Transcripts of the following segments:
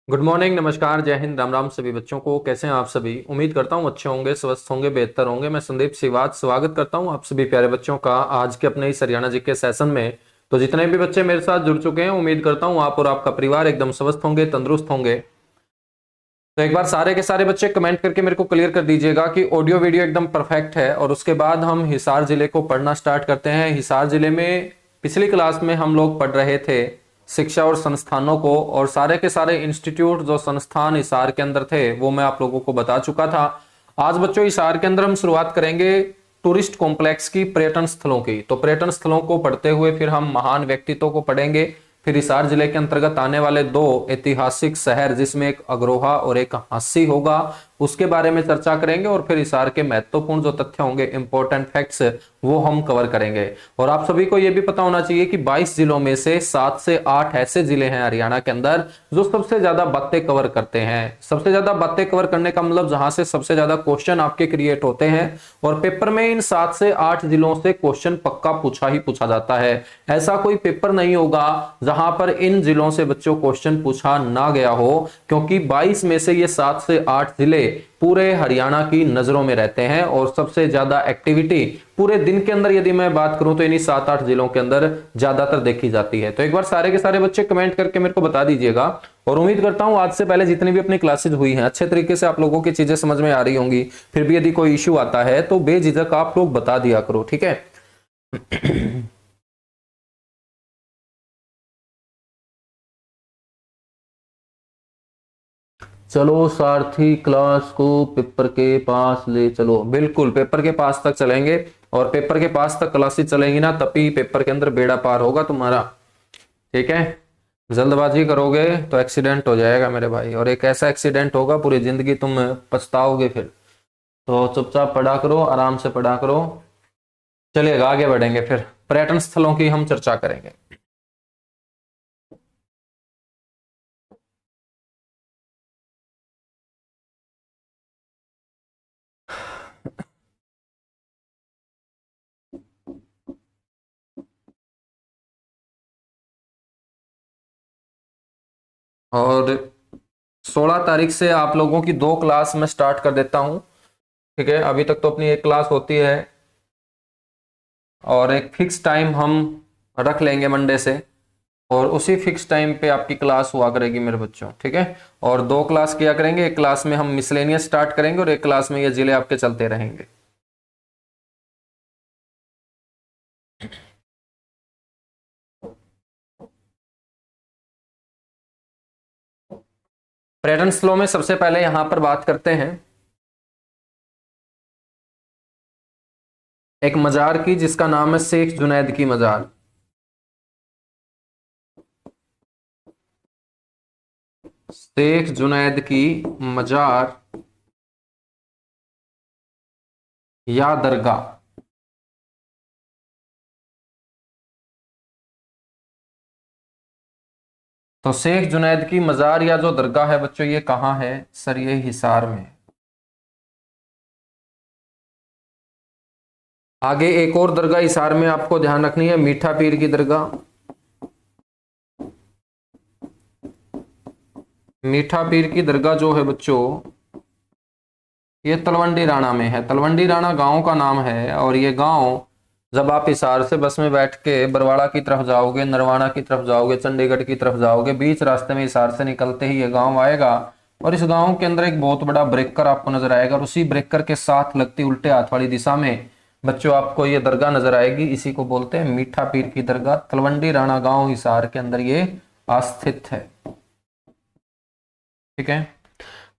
Good morning, नमस्कार, जय हिंद, राम राम सभी बच्चों को। कैसे हैं आप सभी? उम्मीद करता हूँ अच्छे होंगे, स्वस्थ होंगे, बेहतर होंगे। मैं संदीप सिवात स्वागत करता हूँ आप सभी प्यारे बच्चों का आज के अपने इस हरियाणा जी के सेशन में। तो जितने भी बच्चे मेरे साथ जुड़ चुके हैं, उम्मीद करता हूँ आप और आपका परिवार एकदम स्वस्थ होंगे, तंदुरुस्त होंगे। तो एक बार सारे के सारे बच्चे कमेंट करके मेरे को क्लियर कर दीजिएगा कि ऑडियो वीडियो एकदम परफेक्ट है। और उसके बाद हम हिसार जिले को पढ़ना स्टार्ट करते हैं। हिसार जिले में पिछली क्लास में हम लोग पढ़ रहे थे शिक्षा और संस्थानों को, और सारे के सारे इंस्टीट्यूट जो संस्थान हिसार के अंदर थे वो मैं आप लोगों को बता चुका था। आज बच्चों हिसार के अंदर हम शुरुआत करेंगे टूरिस्ट कॉम्प्लेक्स की, पर्यटन स्थलों की। तो पर्यटन स्थलों को पढ़ते हुए फिर हम महान व्यक्तित्वों को पढ़ेंगे। फिर हिसार जिले के अंतर्गत आने वाले दो ऐतिहासिक शहर, जिसमें एक अग्रोहा और एक हांसी होगा, उसके बारे में चर्चा करेंगे। और फिर हिसार के महत्वपूर्ण जो तथ्य होंगे, इंपॉर्टेंट फैक्ट्स, वो हम कवर करेंगे। और आप सभी को यह भी पता होना चाहिए कि 22 जिलों में से 7 से 8 ऐसे जिले हैं हरियाणा के अंदर जो सबसे ज्यादा बातें कवर करते हैं। सबसे ज्यादा बातें कवर करने का मतलब जहां से सबसे ज्यादा क्वेश्चन आपके क्रिएट होते हैं। और पेपर में इन 7 से 8 जिलों से क्वेश्चन पक्का पूछा ही पूछा जाता है। ऐसा कोई पेपर नहीं होगा जहां पर इन जिलों से बच्चों क्वेश्चन पूछा ना गया हो, क्योंकि 22 में से ये 7 से 8 जिले पूरे हरियाणा की नजरों में रहते हैं। और सबसे ज्यादा एक्टिविटी पूरे दिन के अंदर यदि मैं बात करूं तो इन्हीं 7-8 जिलों के अंदर ज्यादातर देखी जाती है। तो एक बार सारे के सारे बच्चे कमेंट करके मेरे को बता दीजिएगा। और उम्मीद करता हूं आज से पहले जितनी भी अपनी क्लासेज हुई हैं अच्छे तरीके से आप लोगों की चीजें समझ में आ रही होंगी। फिर भी यदि कोई इश्यू आता है तो बेझिझक आप लोग बता दिया करो, ठीक है? चलो सारथी, क्लास को पेपर के पास ले चलो। बिल्कुल पेपर के पास तक चलेंगे, और पेपर के पास तक क्लासेस चलेंगी ना, तभी पेपर के अंदर बेड़ा पार होगा तुम्हारा, ठीक है? जल्दबाजी करोगे तो एक्सीडेंट हो जाएगा मेरे भाई, और एक ऐसा एक्सीडेंट होगा पूरी जिंदगी तुम पछताओगे फिर। तो चुपचाप पढ़ा करो, आराम से पढ़ा करो। चलिएगा आगे बढ़ेंगे, फिर पर्यटन स्थलों की हम चर्चा करेंगे। और 16 तारीख से आप लोगों की 2 क्लास में स्टार्ट कर देता हूं, ठीक है? अभी तक तो अपनी एक क्लास होती है, और एक फिक्स टाइम हम रख लेंगे मंडे से, और उसी फिक्स टाइम पे आपकी क्लास हुआ करेगी मेरे बच्चों, ठीक है? और 2 क्लास किया करेंगे। एक क्लास में हम मिसलेनियस स्टार्ट करेंगे, और एक क्लास में ये जिले आपके चलते रहेंगे। पर्यटन स्थलों में सबसे पहले यहां पर बात करते हैं एक मजार की, जिसका नाम है शेख जुनैद की मजार। शेख जुनैद की मजार या दरगाह। तो शेख जुनैद की मजार या जो दरगाह है बच्चों, ये कहाँ है? सर ये हिसार में। आगे एक और दरगाह हिसार में आपको ध्यान रखनी है, मीठा पीर की दरगाह। मीठा पीर की दरगाह जो है बच्चों, ये तलवंडी राणा में है। तलवंडी राणा गांव का नाम है। और ये गांव जब आप हिसार से बस में बैठ के बरवाड़ा की तरफ जाओगे, नरवाना की तरफ जाओगे, चंडीगढ़ की तरफ जाओगे, बीच रास्ते में हिसार से निकलते ही ये गांव आएगा। और इस गांव के अंदर एक बहुत बड़ा ब्रेकर आपको नजर आएगा, और उसी ब्रेकर के साथ लगती उल्टे हाथ वाली दिशा में बच्चों आपको ये दरगाह नजर आएगी। इसी को बोलते हैं मीठा पीर की दरगाह। तलवंडी राणा गांव हिसार के अंदर ये स्थित है, ठीक है?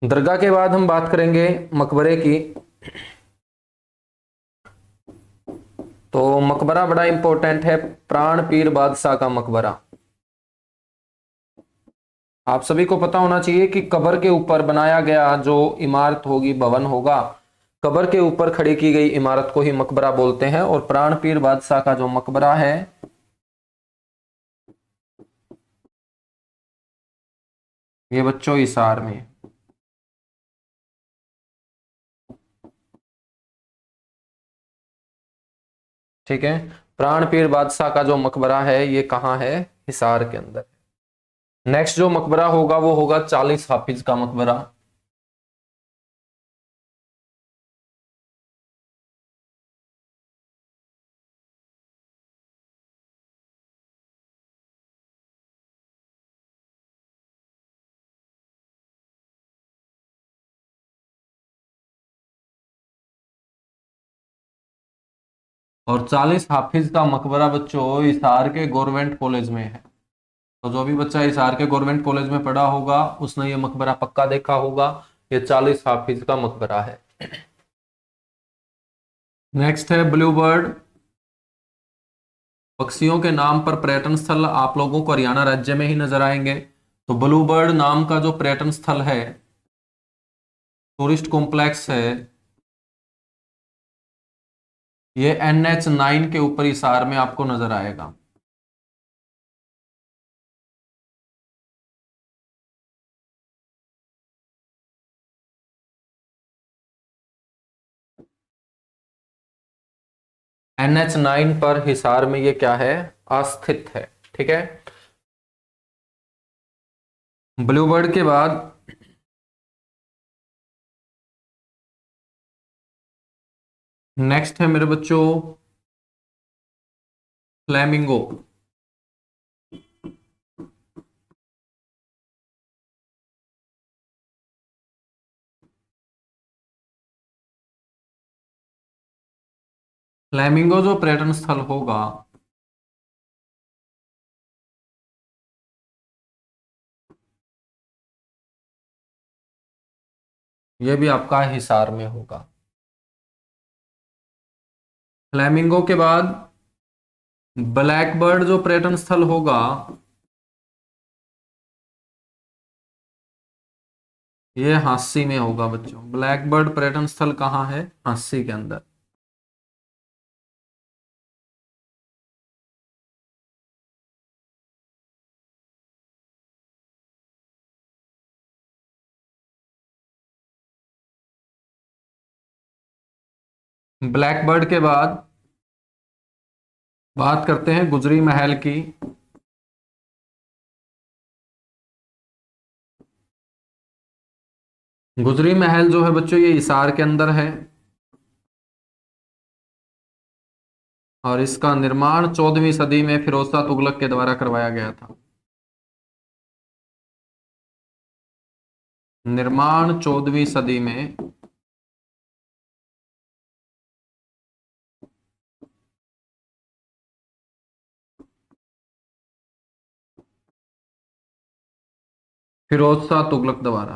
दरगाह के बाद हम बात करेंगे मकबरे की। तो मकबरा बड़ा इंपॉर्टेंट है, प्राण पीर बादशाह का मकबरा। आप सभी को पता होना चाहिए कि कब्र के ऊपर बनाया गया जो इमारत होगी, भवन होगा, कब्र के ऊपर खड़ी की गई इमारत को ही मकबरा बोलते हैं। और प्राण पीर बादशाह का जो मकबरा है, ये बच्चों हिसार में। ठीक है, प्राण पीर बादशाह का जो मकबरा है ये कहाँ है? हिसार के अंदर। नेक्स्ट जो मकबरा होगा वो होगा 40 हाफिज का मकबरा। और 40 हाफिज का मकबरा बच्चों हिसार के गवर्नमेंट कॉलेज में है। तो जो भी बच्चा हिसार के गवर्नमेंट कॉलेज में पढ़ा होगा उसने ये मकबरा पक्का देखा होगा। ये 40 हाफिज का मकबरा है। नेक्स्ट है ब्लू बर्ड। पक्षियों के नाम पर पर्यटन स्थल आप लोगों को हरियाणा राज्य में ही नजर आएंगे। तो ब्लू बर्ड नाम का जो पर्यटन स्थल है, टूरिस्ट कॉम्प्लेक्स है, ये NH9 के ऊपर हिसार में आपको नजर आएगा। NH9 पर हिसार में ये क्या है, अस्थित है। ठीक है। ब्लू बर्ड के बाद नेक्स्ट है मेरे बच्चों फ्लैमिंगो। फ्लैमिंगो जो पर्यटन स्थल होगा ये भी आपका हिसार में होगा। फ्लैमिंगो के बाद ब्लैक बर्ड जो पर्यटन स्थल होगा ये हांसी में होगा बच्चों। ब्लैक बर्ड पर्यटन स्थल कहाँ है, हांसी के अंदर। ब्लैक बर्ड के बाद बात करते हैं गुजरी महल की। गुजरी महल जो है बच्चों ये हिसार के अंदर है और इसका निर्माण 14वीं सदी में फिरोज शाह तुगलक के द्वारा करवाया गया था। निर्माण 14वीं सदी में फिरोज शाह तुगलक द्वारा।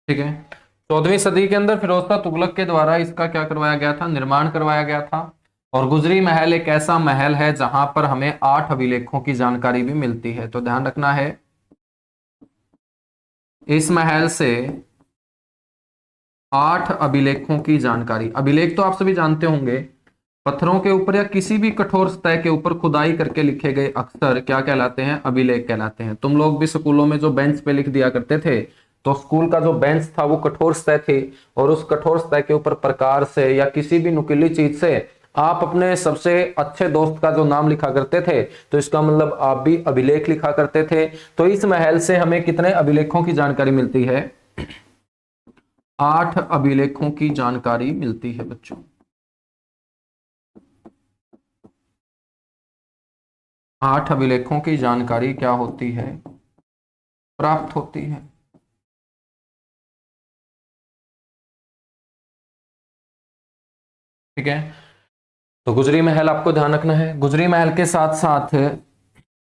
ठीक है। 14वीं सदी के अंदर फिरोज शाह तुगलक के द्वारा इसका क्या करवाया गया था, निर्माण करवाया गया था। और गुजरी महल एक ऐसा महल है जहां पर हमें 8 अभिलेखों की जानकारी भी मिलती है। तो ध्यान रखना है इस महल से 8 अभिलेखों की जानकारी। अभिलेख तो आप सभी जानते होंगे, पत्थरों के ऊपर या किसी भी कठोर सतह के ऊपर खुदाई करके लिखे गए अक्षर क्या कहलाते हैं, अभिलेख कहलाते हैं। तुम लोग भी स्कूलों में जो बेंच पे लिख दिया करते थे, तो स्कूल का जो बेंच था वो कठोर सतह थी और उस कठोर सतह के ऊपर प्रकार से या किसी भी नुकीली चीज से आप अपने सबसे अच्छे दोस्त का जो नाम लिखा करते थे, तो इसका मतलब आप भी अभिलेख लिखा करते थे। तो इस महल से हमें कितने अभिलेखों की जानकारी मिलती है, 8 अभिलेखों की जानकारी मिलती है बच्चों। 8 अभिलेखों की जानकारी क्या होती है, प्राप्त होती है। ठीक है। तो गुजरी महल आपको ध्यान रखना है। गुजरी महल के साथ साथ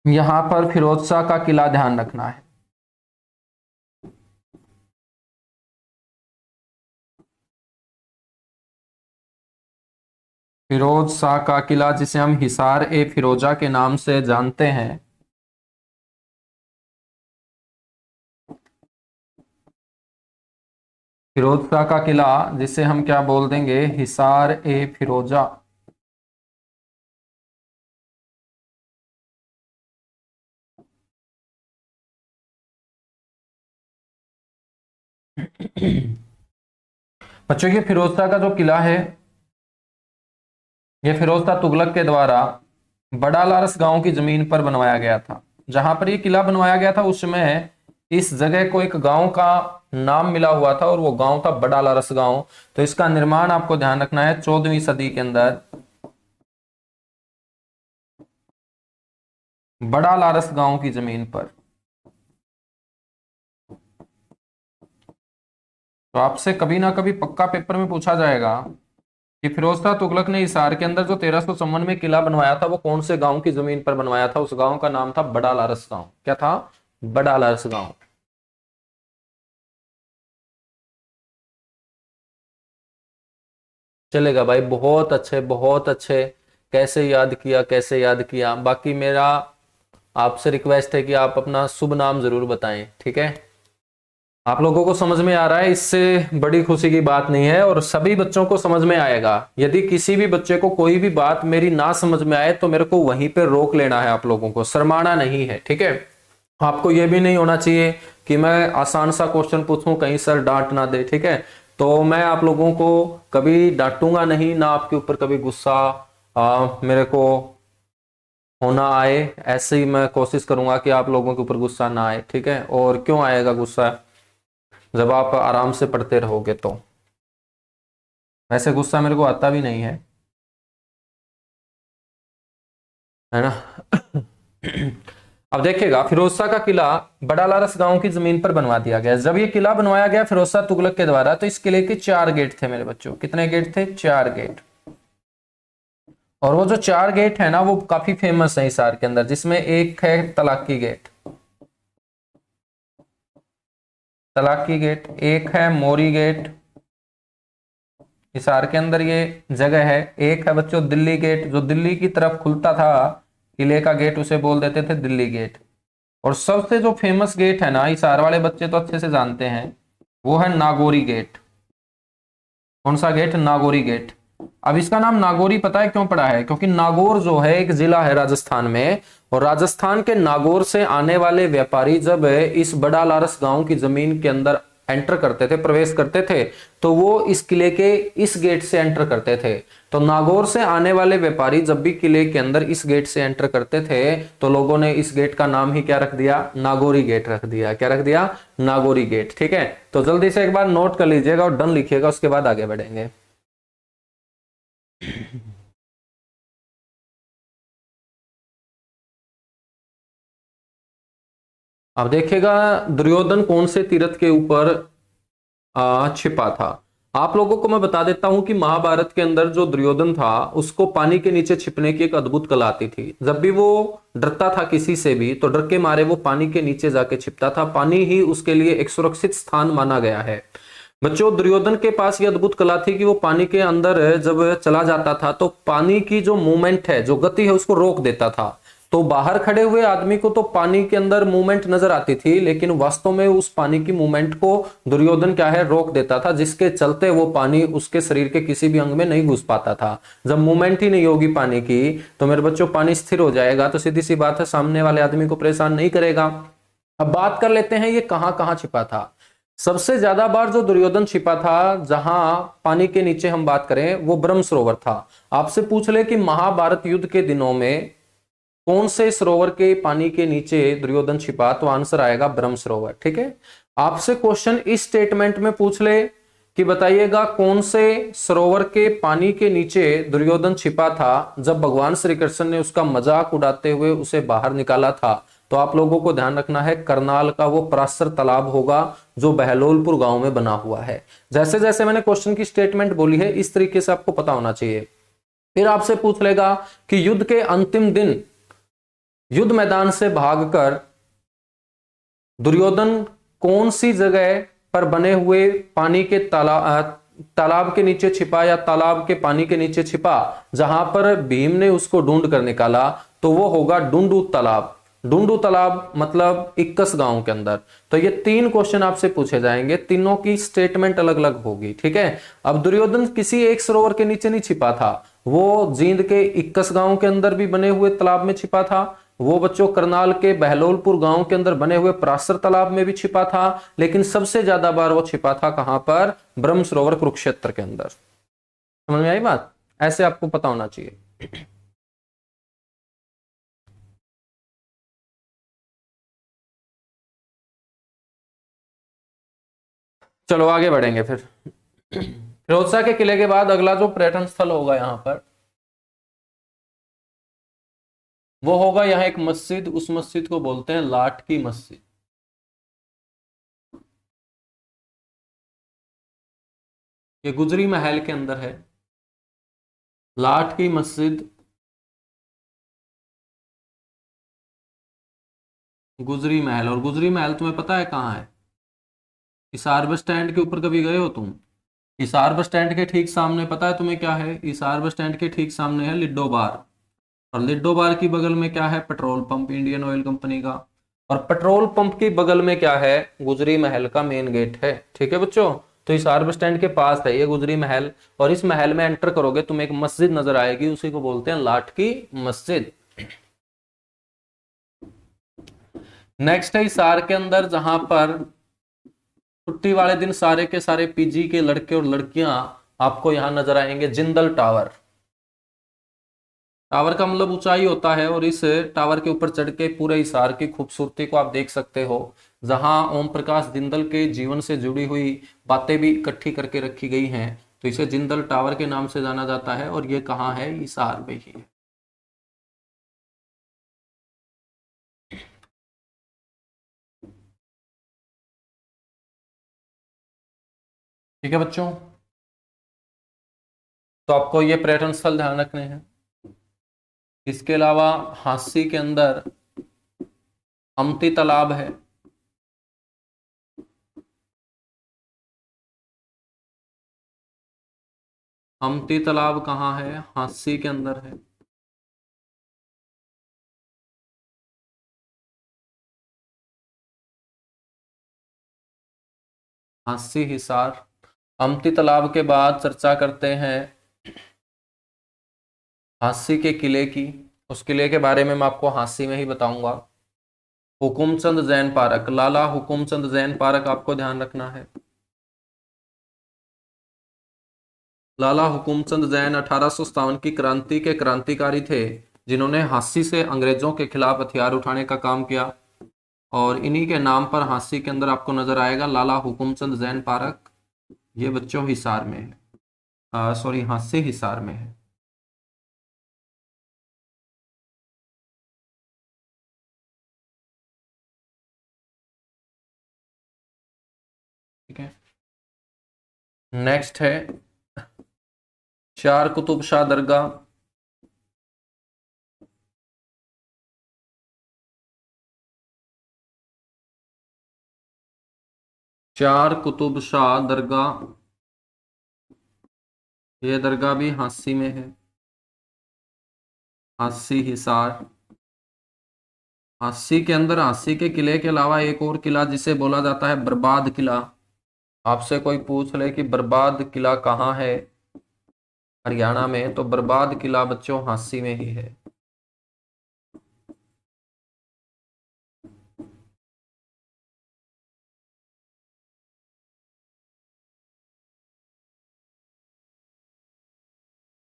यहां पर फिरोज शाह का किला ध्यान रखना है। फिरोज शाह का किला जिसे हम हिसार ए फिरोजा के नाम से जानते हैं, फिरोज शाह का किला जिसे हम क्या बोल देंगे, हिसार ए फिरोजा। बच्चों ये फिरोज शाह का जो किला है, ये फिरोज शाह तुगलक के द्वारा बड़ा लारस गांव की जमीन पर बनवाया गया था। जहां पर ये किला बनवाया गया था उस समय इस जगह को एक गांव का नाम मिला हुआ था और वो गांव था बड़ा लारस गांव। तो इसका निर्माण आपको ध्यान रखना है 14वीं सदी के अंदर बड़ा लारस गांव की जमीन पर। तो आपसे कभी ना कभी पक्का पेपर में पूछा जाएगा कि फिरोज शाह तुगलक ने हिसार के अंदर जो 1351 में किला बनवाया था वो कौन से गांव की जमीन पर बनवाया था। उस गांव का नाम था बड़ा लारस गांव। क्या था? बड़ा लारस गांव। चलेगा भाई, बहुत अच्छे बहुत अच्छे। कैसे याद किया, कैसे याद किया। बाकी मेरा आपसे रिक्वेस्ट है कि आप अपना शुभ नाम जरूर बताएं, ठीक है। आप लोगों को समझ में आ रहा है, इससे बड़ी खुशी की बात नहीं है और सभी बच्चों को समझ में आएगा। यदि किसी भी बच्चे को कोई भी बात मेरी ना समझ में आए तो मेरे को वहीं पे रोक लेना है। आप लोगों को शर्माना नहीं है, ठीक है। आपको यह भी नहीं होना चाहिए कि मैं आसान सा क्वेश्चन पूछूं कहीं सर डांट ना दे, ठीक है। तो मैं आप लोगों को कभी डांटूंगा नहीं, ना आपके ऊपर कभी गुस्सा मेरे को होना आए। ऐसे ही मैं कोशिश करूंगा कि आप लोगों के ऊपर गुस्सा ना आए, ठीक है। और क्यों आएगा गुस्सा? जब आप आराम से पढ़ते रहोगे तो। वैसे गुस्सा मेरे को आता भी नहीं है ना। अब देखिएगा, फिरोज शाह का किला बड़ा लारस गांव की जमीन पर बनवा दिया गया। जब ये किला बनवाया गया फिरोज शाह तुगलक के द्वारा तो इस किले के 4 गेट थे मेरे बच्चों। कितने गेट थे? 4 गेट। और वो जो 4 गेट है ना वो काफी फेमस है हिसार के अंदर, जिसमें एक है तलाकी गेट, तलाकी गेट, एक है मोरी गेट, हिसार के अंदर ये जगह है। एक है बच्चों दिल्ली गेट, जो दिल्ली की तरफ खुलता था किले का गेट, उसे बोल देते थे दिल्ली गेट। और सबसे जो फेमस गेट है ना, हिसार वाले बच्चे तो अच्छे से जानते हैं, वो है नागौरी गेट। कौन सा गेट? नागौरी गेट। अब इसका नाम नागौरी पता है क्यों पड़ा है? क्योंकि नागौर जो है एक जिला है राजस्थान में, और राजस्थान के नागौर से आने वाले व्यापारी जब इस बड़ा लारस गांव की जमीन के अंदर एंटर करते थे, प्रवेश करते थे, तो वो इस किले के इस गेट से एंटर करते थे। तो नागौर से आने वाले व्यापारी जब भी किले के अंदर इस गेट से एंटर करते थे तो लोगों ने इस गेट का नाम ही क्या रख दिया? नागौरी गेट रख दिया। क्या रख दिया? नागौरी गेट, ठीक है। तो जल्दी से एक बार नोट कर लीजिएगा और डन लिखिएगा, उसके बाद आगे बढ़ेंगे। अब देखिएगा, दुर्योधन कौन से तीर्थ के ऊपर छिपा था। आप लोगों को मैं बता देता हूं कि महाभारत के अंदर जो दुर्योधन था उसको पानी के नीचे छिपने की एक अद्भुत कला आती थी। जब भी वो डरता था किसी से भी तो डर के मारे वो पानी के नीचे जाके छिपता था। पानी ही उसके लिए एक सुरक्षित स्थान माना गया है। बच्चों, दुर्योधन के पास ये अद्भुत कला थी कि वो पानी के अंदर जब चला जाता था तो पानी की जो मूवमेंट है, जो गति है, उसको रोक देता था। तो बाहर खड़े हुए आदमी को तो पानी के अंदर मूवमेंट नजर आती थी, लेकिन वास्तव में उस पानी की मूवमेंट को दुर्योधन क्या है? रोक देता था, जिसके चलते वो पानी उसके शरीर के किसी भी अंग में नहीं घुस पाता था। जब मूवमेंट ही नहीं होगी पानी की तो मेरे बच्चों पानी स्थिर हो जाएगा, तो सीधी सी बात है सामने वाले आदमी को परेशान नहीं करेगा। अब बात कर लेते हैं ये कहां कहां छिपा था। सबसे ज्यादा बार जो दुर्योधन छिपा था, जहां पानी के नीचे हम बात करें, वो ब्रह्म सरोवर था। आपसे पूछ ले कि महाभारत युद्ध के दिनों में कौन से सरोवर के पानी के नीचे दुर्योधन छिपा, तो आंसर आएगा ब्रह्म सरोवर, ठीक है। आपसे क्वेश्चन इस स्टेटमेंट में पूछ ले कि बताइएगा कौन से सरोवर के पानी के नीचे दुर्योधन छिपा था जब भगवान श्री कृष्ण ने उसका मजाक उड़ाते हुए उसे बाहर निकाला था। तो आप लोगों को ध्यान रखना है, करनाल का वो पराशर तालाब होगा जो बहलोलपुर गांव में बना हुआ है। जैसे जैसे मैंने क्वेश्चन की स्टेटमेंट बोली है इस तरीके से आपको पता होना चाहिए। फिर आपसे पूछ लेगा कि युद्ध के अंतिम दिन युद्ध मैदान से भागकर दुर्योधन कौन सी जगह पर बने हुए पानी के तालाब के नीचे छिपा, या तालाब के पानी के नीचे छिपा जहां पर भीम ने उसको ढूंढ कर निकाला, तो वो होगा डुंडू तालाब। डुंडू तालाब मतलब इक्कस गांव के अंदर। तो ये 3 क्वेश्चन आपसे पूछे जाएंगे, तीनों की स्टेटमेंट अलग अलग होगी, ठीक है। अब दुर्योधन किसी एक सरोवर के नीचे नहीं छिपा था, वो जींद के इक्कस गांव के अंदर भी बने हुए तालाब में छिपा था, वो बच्चों करनाल के बहलोलपुर गांव के अंदर बने हुए पराशर तालाब में भी छिपा था, लेकिन सबसे ज्यादा बार वो छिपा था कहां पर? ब्रह्म सरोवर कुरुक्षेत्र के अंदर। समझ में आई बात? ऐसे आपको पता होना चाहिए। चलो आगे बढ़ेंगे फिर। फिरोज शाह के किले के बाद अगला जो पर्यटन स्थल होगा यहां पर, वो होगा यहाँ एक मस्जिद। उस मस्जिद को बोलते हैं लाट की मस्जिद। ये गुजरी महल के अंदर है, लाट की मस्जिद, गुजरी महल। और गुजरी महल तुम्हें पता है कहाँ है? हिसार बस स्टैंड के ऊपर कभी गए हो तुम? हिसार बस स्टैंड के ठीक सामने पता है तुम्हें क्या है? हिसार बस स्टैंड के ठीक सामने है लिड्डो बार, और लिड्डो बार की बगल में क्या है? Petrol pump, Indian oil company का। और पेट्रोल पंप की बगल में क्या है? गुजरी महल का मेन गेट है। ठीक है बच्चों, तो हिसार बस स्टैंड के पास है ये गुजरी महल, और इस महल में एंटर करोगे तुम्हें एक मस्जिद नजर आएगी, उसी को बोलते हैं लाट की मस्जिद। नेक्स्ट है हिसार के अंदर, जहां पर छुट्टी वाले दिन सारे के सारे पीजी के लड़के और लड़कियां आपको यहां नजर आएंगे। जिंदल टावर, टावर का मतलब ऊंचाई होता है, और इस टावर के ऊपर चढ़ के पूरे हिसार की खूबसूरती को आप देख सकते हो, जहां ओम प्रकाश जिंदल के जीवन से जुड़ी हुई बातें भी इकट्ठी करके रखी गई हैं। तो इसे जिंदल टावर के नाम से जाना जाता है, और ये कहाँ है? हिसार में ही है। ठीक है बच्चों, तो आपको ये पर्यटन स्थल ध्यान रखने हैं। इसके अलावा हांसी के अंदर अमती तालाब है। अमती तालाब कहाँ है? हांसी के अंदर है। हांसी हिसार। अमती तालाब के बाद चर्चा करते हैं हांसी के किले की। उस किले के बारे में मैं आपको हांसी में ही बताऊंगा। हुकुमचंद जैन पार्क, लाला हुकुमचंद जैन पार्क आपको ध्यान रखना है। लाला हुकुमचंद जैन 1857 की क्रांति के क्रांतिकारी थे, जिन्होंने हांसी से अंग्रेजों के खिलाफ हथियार उठाने का काम किया, और इन्हीं के नाम पर हांसी के अंदर आपको नजर आएगा लाला हुकुमचंद जैन पार्क। ये बच्चों हिसार में है, सॉरी हांसी हिसार में है। ठीक है, नेक्स्ट है चार कुतुब शाह दरगाह। चार कुतुब शाह दरगाह, ये दरगाह भी हांसी में है, हांसी हिसार। हांसी के अंदर हांसी के किले के अलावा एक और किला जिसे बोला जाता है बर्बाद किला। आपसे कोई पूछ ले कि बर्बाद किला कहाँ है हरियाणा में, तो बर्बाद किला बच्चों हांसी में ही है।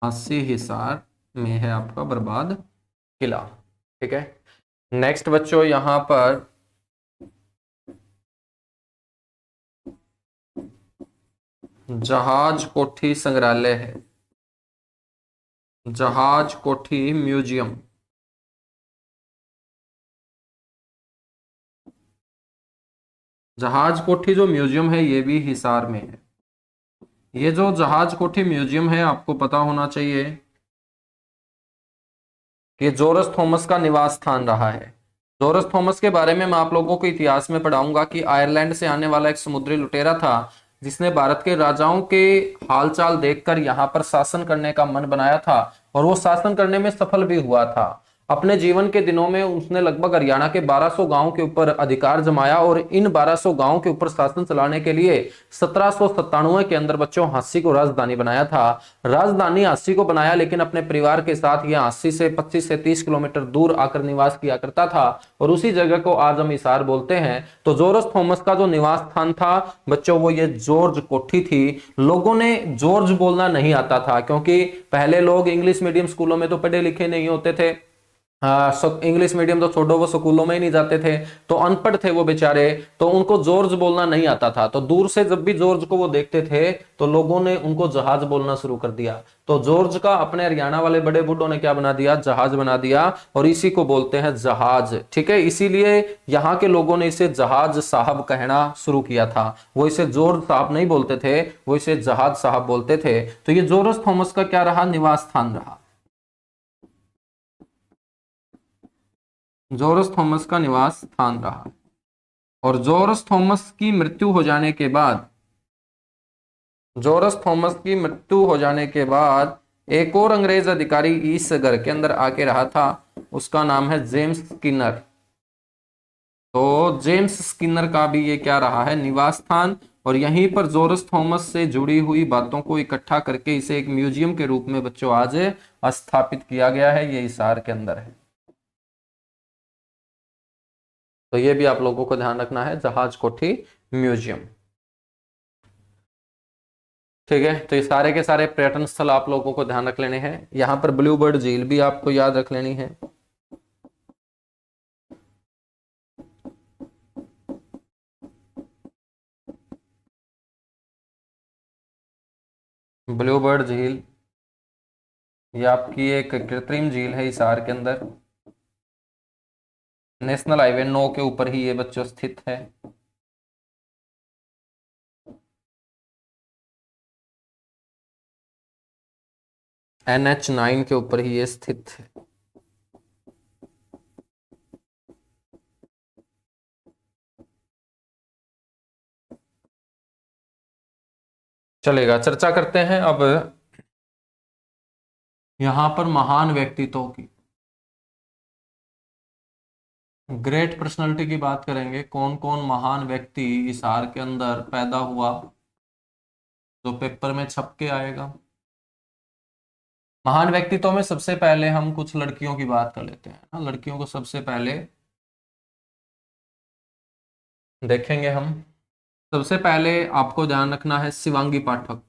हांसी हिसार में है आपका बर्बाद किला। ठीक है, नेक्स्ट बच्चों यहां पर जहाज कोठी संग्रहालय है, जहाज कोठी म्यूजियम। जहाज कोठी जो म्यूजियम है ये भी हिसार में है। ये जो जहाज कोठी म्यूजियम है आपको पता होना चाहिए कि जॉर्ज थॉमस का निवास स्थान रहा है। जॉर्ज थॉमस के बारे में मैं आप लोगों को इतिहास में पढ़ाऊंगा कि आयरलैंड से आने वाला एक समुद्री लुटेरा था, जिसने भारत के राजाओं के हालचाल देखकर यहाँ पर शासन करने का मन बनाया था, और वो शासन करने में सफल भी हुआ था। अपने जीवन के दिनों में उसने लगभग हरियाणा के 1200 गांव के ऊपर अधिकार जमाया और इन 1200 गांव के ऊपर शासन चलाने के लिए 1797 के अंदर बच्चों हांसी को राजधानी बनाया था। राजधानी हांसी को बनाया, लेकिन अपने परिवार के साथ यह हांसी से 25 से 30 किलोमीटर दूर आकर निवास किया करता था और उसी जगह को आज हम हिसार बोलते हैं। तो जॉर्ज थॉमस का जो निवास स्थान था बच्चों वो ये जॉर्ज कोठी थी। लोगों ने जॉर्ज बोलना नहीं आता था, क्योंकि पहले लोग इंग्लिश मीडियम स्कूलों में तो पढ़े लिखे नहीं होते थे। इंग्लिश मीडियम तो छोड़ो, वो स्कूलों में ही नहीं जाते थे, तो अनपढ़ थे वो बेचारे, तो उनको जॉर्ज बोलना नहीं आता था। तो दूर से जब भी जॉर्ज को वो देखते थे तो लोगों ने उनको जहाज बोलना शुरू कर दिया। तो जॉर्ज का अपने हरियाणा वाले बड़े बुड्ढों ने क्या बना दिया, जहाज बना दिया, और इसी को बोलते हैं जहाज। ठीक है, इसीलिए यहाँ के लोगों ने इसे जहाज साहब कहना शुरू किया था। वो इसे जॉर्ज साहब नहीं बोलते थे, वो इसे जहाज साहब बोलते थे। तो ये जॉर्ज थॉमस का क्या रहा, निवास स्थान रहा। जॉर्ज थॉमस का निवास स्थान रहा। और जॉर्ज थॉमस की मृत्यु हो जाने के बाद, जॉर्ज थॉमस की मृत्यु हो जाने के बाद एक और अंग्रेज अधिकारी इस घर के अंदर आके रहा था, उसका नाम है जेम्स स्किनर। तो जेम्स स्किनर का भी ये क्या रहा है, निवास स्थान। और यहीं पर जॉर्ज थॉमस से जुड़ी हुई बातों को इकट्ठा करके इसे एक म्यूजियम के रूप में बच्चों आज स्थापित किया गया है, ये हिसार के अंदर है। तो ये भी आप लोगों को ध्यान रखना है, जहाज कोठी म्यूजियम। ठीक है, तो ये सारे के सारे पर्यटन स्थल आप लोगों को ध्यान रख लेने हैं। यहां पर ब्लू बर्ड झील भी आपको याद रख लेनी है। ब्लू बर्ड झील ये आपकी एक कृत्रिम झील है हिसार के अंदर। नेशनल हाईवे 9 के ऊपर ही ये बच्चों स्थित है। NH9 के ऊपर ही ये स्थित है। चलेगा, चर्चा करते हैं अब यहां पर महान व्यक्तित्वों की। ग्रेट पर्सनालिटी की बात करेंगे, कौन कौन महान व्यक्ति हिसार के अंदर पैदा हुआ, जो पेपर में छप के आएगा। महान व्यक्तित्व में सबसे पहले हम कुछ लड़कियों की बात कर लेते हैं ना। लड़कियों को सबसे पहले देखेंगे हम। सबसे पहले आपको ध्यान रखना है शिवांगी पाठक।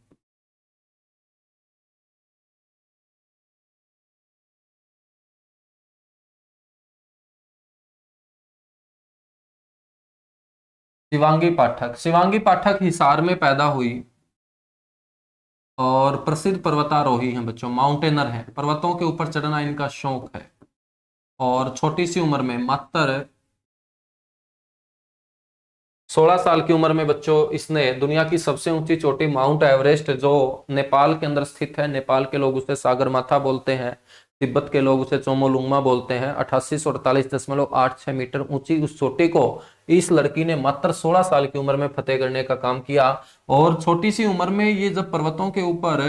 शिवांगी पाठक, शिवांगी पाठक हिसार में पैदा हुई और प्रसिद्ध पर्वतारोही हैं बच्चों, माउंटेनर हैं, पर्वतों के ऊपर चढ़ना इनका शौक है। और छोटी सी उम्र में, मात्र 16 साल की उम्र में बच्चों इसने दुनिया की सबसे ऊंची चोटी माउंट एवरेस्ट, जो नेपाल के अंदर स्थित है, नेपाल के लोग उसे सागर माथा बोलते हैं, तिब्बत के लोग उसे चोमोलुंगमा बोलते हैं, 8848.86 मीटर ऊंची उस चोटी को इस लड़की ने मात्र 16 साल की उम्र में फतेह करने का काम किया। और छोटी सी उम्र में ये जब पर्वतों के ऊपर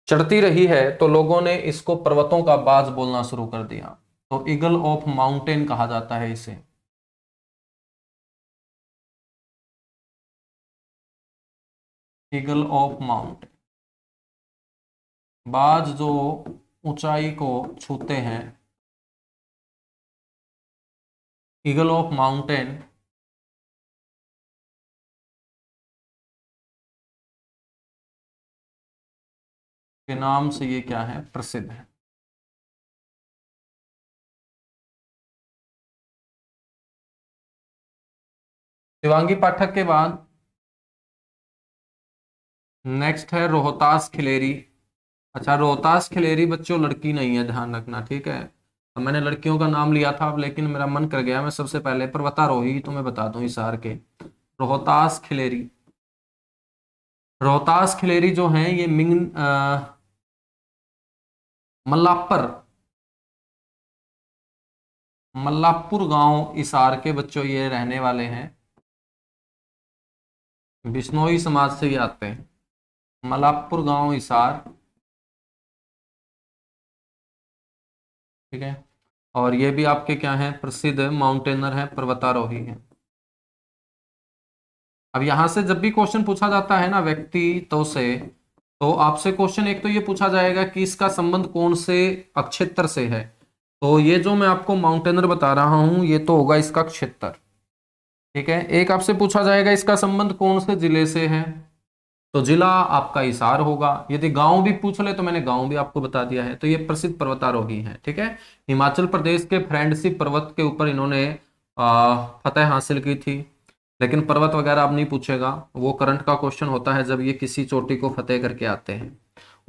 चढ़ती रही है तो लोगों ने इसको पर्वतों का बाज बोलना शुरू कर दिया। तो ईगल ऑफ माउंटेन कहा जाता है इसे। ईगल ऑफ माउंटेन, बाज जो ऊंचाई को छूते हैं, ईगल ऑफ माउंटेन के नाम से ये क्या है, प्रसिद्ध है। शिवांगी पाठक के बाद नेक्स्ट है रोहतास खिलेरी। अच्छा, रोहतास खिलेरी बच्चों लड़की नहीं है, ध्यान रखना, ठीक है। तो मैंने लड़कियों का नाम लिया था लेकिन मेरा मन कर गया, मैं सबसे पहले पर्वतारोही तो मैं बता दूं हिसार के, रोहतास खिलेरी। रोहतास खिलेरी जो हैं ये मल्लापर, मल्लापुर गांव हिसार के बच्चों ये रहने वाले हैं। बिश्नोई समाज से ये आते हैं। मल्लापुर गांव हिसार ठीक है। और ये भी आपके क्या है, प्रसिद्ध माउंटेनर है, पर्वतारोही है। अब यहां से जब भी क्वेश्चन पूछा जाता है ना व्यक्तित्व से, तो आपसे क्वेश्चन एक तो ये पूछा जाएगा कि इसका संबंध कौन से अक्षेत्र से है। तो ये जो मैं आपको माउंटेनर बता रहा हूं ये तो होगा इसका क्षेत्र। ठीक है। एक आपसे पूछा जाएगा इसका संबंध कौन से जिले से है, तो जिला आपका हिसार होगा। यदि गांव भी पूछ ले तो मैंने गांव भी आपको बता दिया है। तो ये प्रसिद्ध पर्वतारोही है। ठीक है। हिमाचल प्रदेश के फ्रेंडशिप पर्वत के ऊपर इन्होंने फतह हासिल की थी। लेकिन पर्वत वगैरह अब नहीं पूछेगा, वो करंट का क्वेश्चन होता है जब ये किसी चोटी को फतेह करके आते हैं।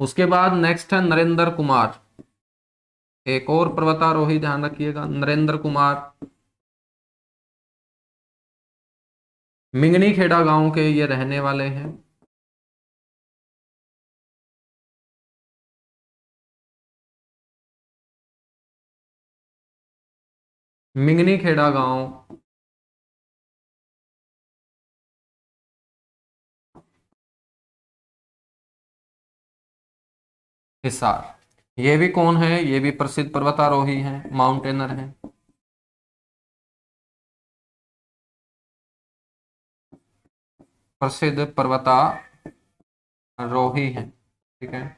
उसके बाद नेक्स्ट है नरेंद्र कुमार, एक और पर्वतारोही, ध्यान रखिएगा नरेंद्र कुमार। मिंगनी खेड़ा गांव के ये रहने वाले हैं। मिंगनी खेड़ा गांव, हिसार। ये भी कौन है, ये भी प्रसिद्ध पर्वतारोही हैं, माउंटेनर हैं। प्रसिद्ध पर्वतारोही हैं। ठीक है।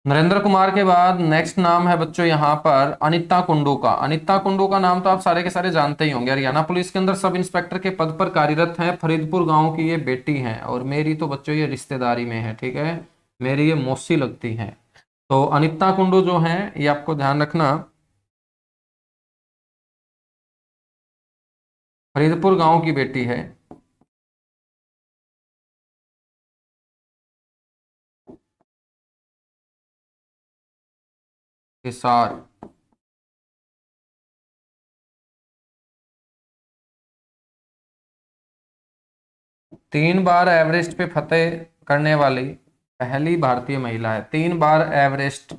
नरेंद्र कुमार के बाद नेक्स्ट नाम है बच्चों यहाँ पर अनिता कुंडू का। अनिता कुंडू का नाम तो आप सारे के सारे जानते ही होंगे, हरियाणा पुलिस के अंदर सब इंस्पेक्टर के पद पर कार्यरत हैं। फरीदपुर गांव की ये बेटी हैं और मेरी तो बच्चों ये रिश्तेदारी में है। ठीक है, मेरी ये मौसी लगती हैं। तो अनिता कुंडू जो है ये आपको ध्यान रखना, फरीदपुर गांव की बेटी है। हिसार। 3 बार एवरेस्ट पे फतेह करने वाली पहली भारतीय महिला है। 3 बार एवरेस्ट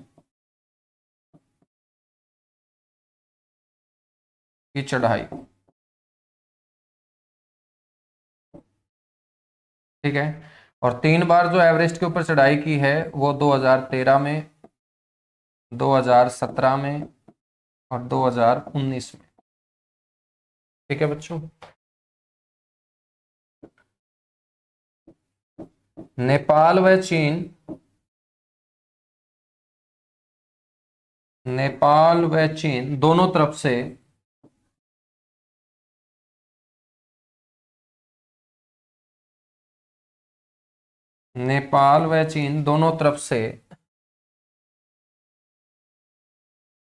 की चढ़ाई। ठीक है। और 3 बार जो एवरेस्ट के ऊपर चढ़ाई की है वो 2013 में, 2017 में और 2019 में। ठीक है बच्चों। नेपाल व चीन, नेपाल व चीन दोनों तरफ से नेपाल व चीन दोनों तरफ से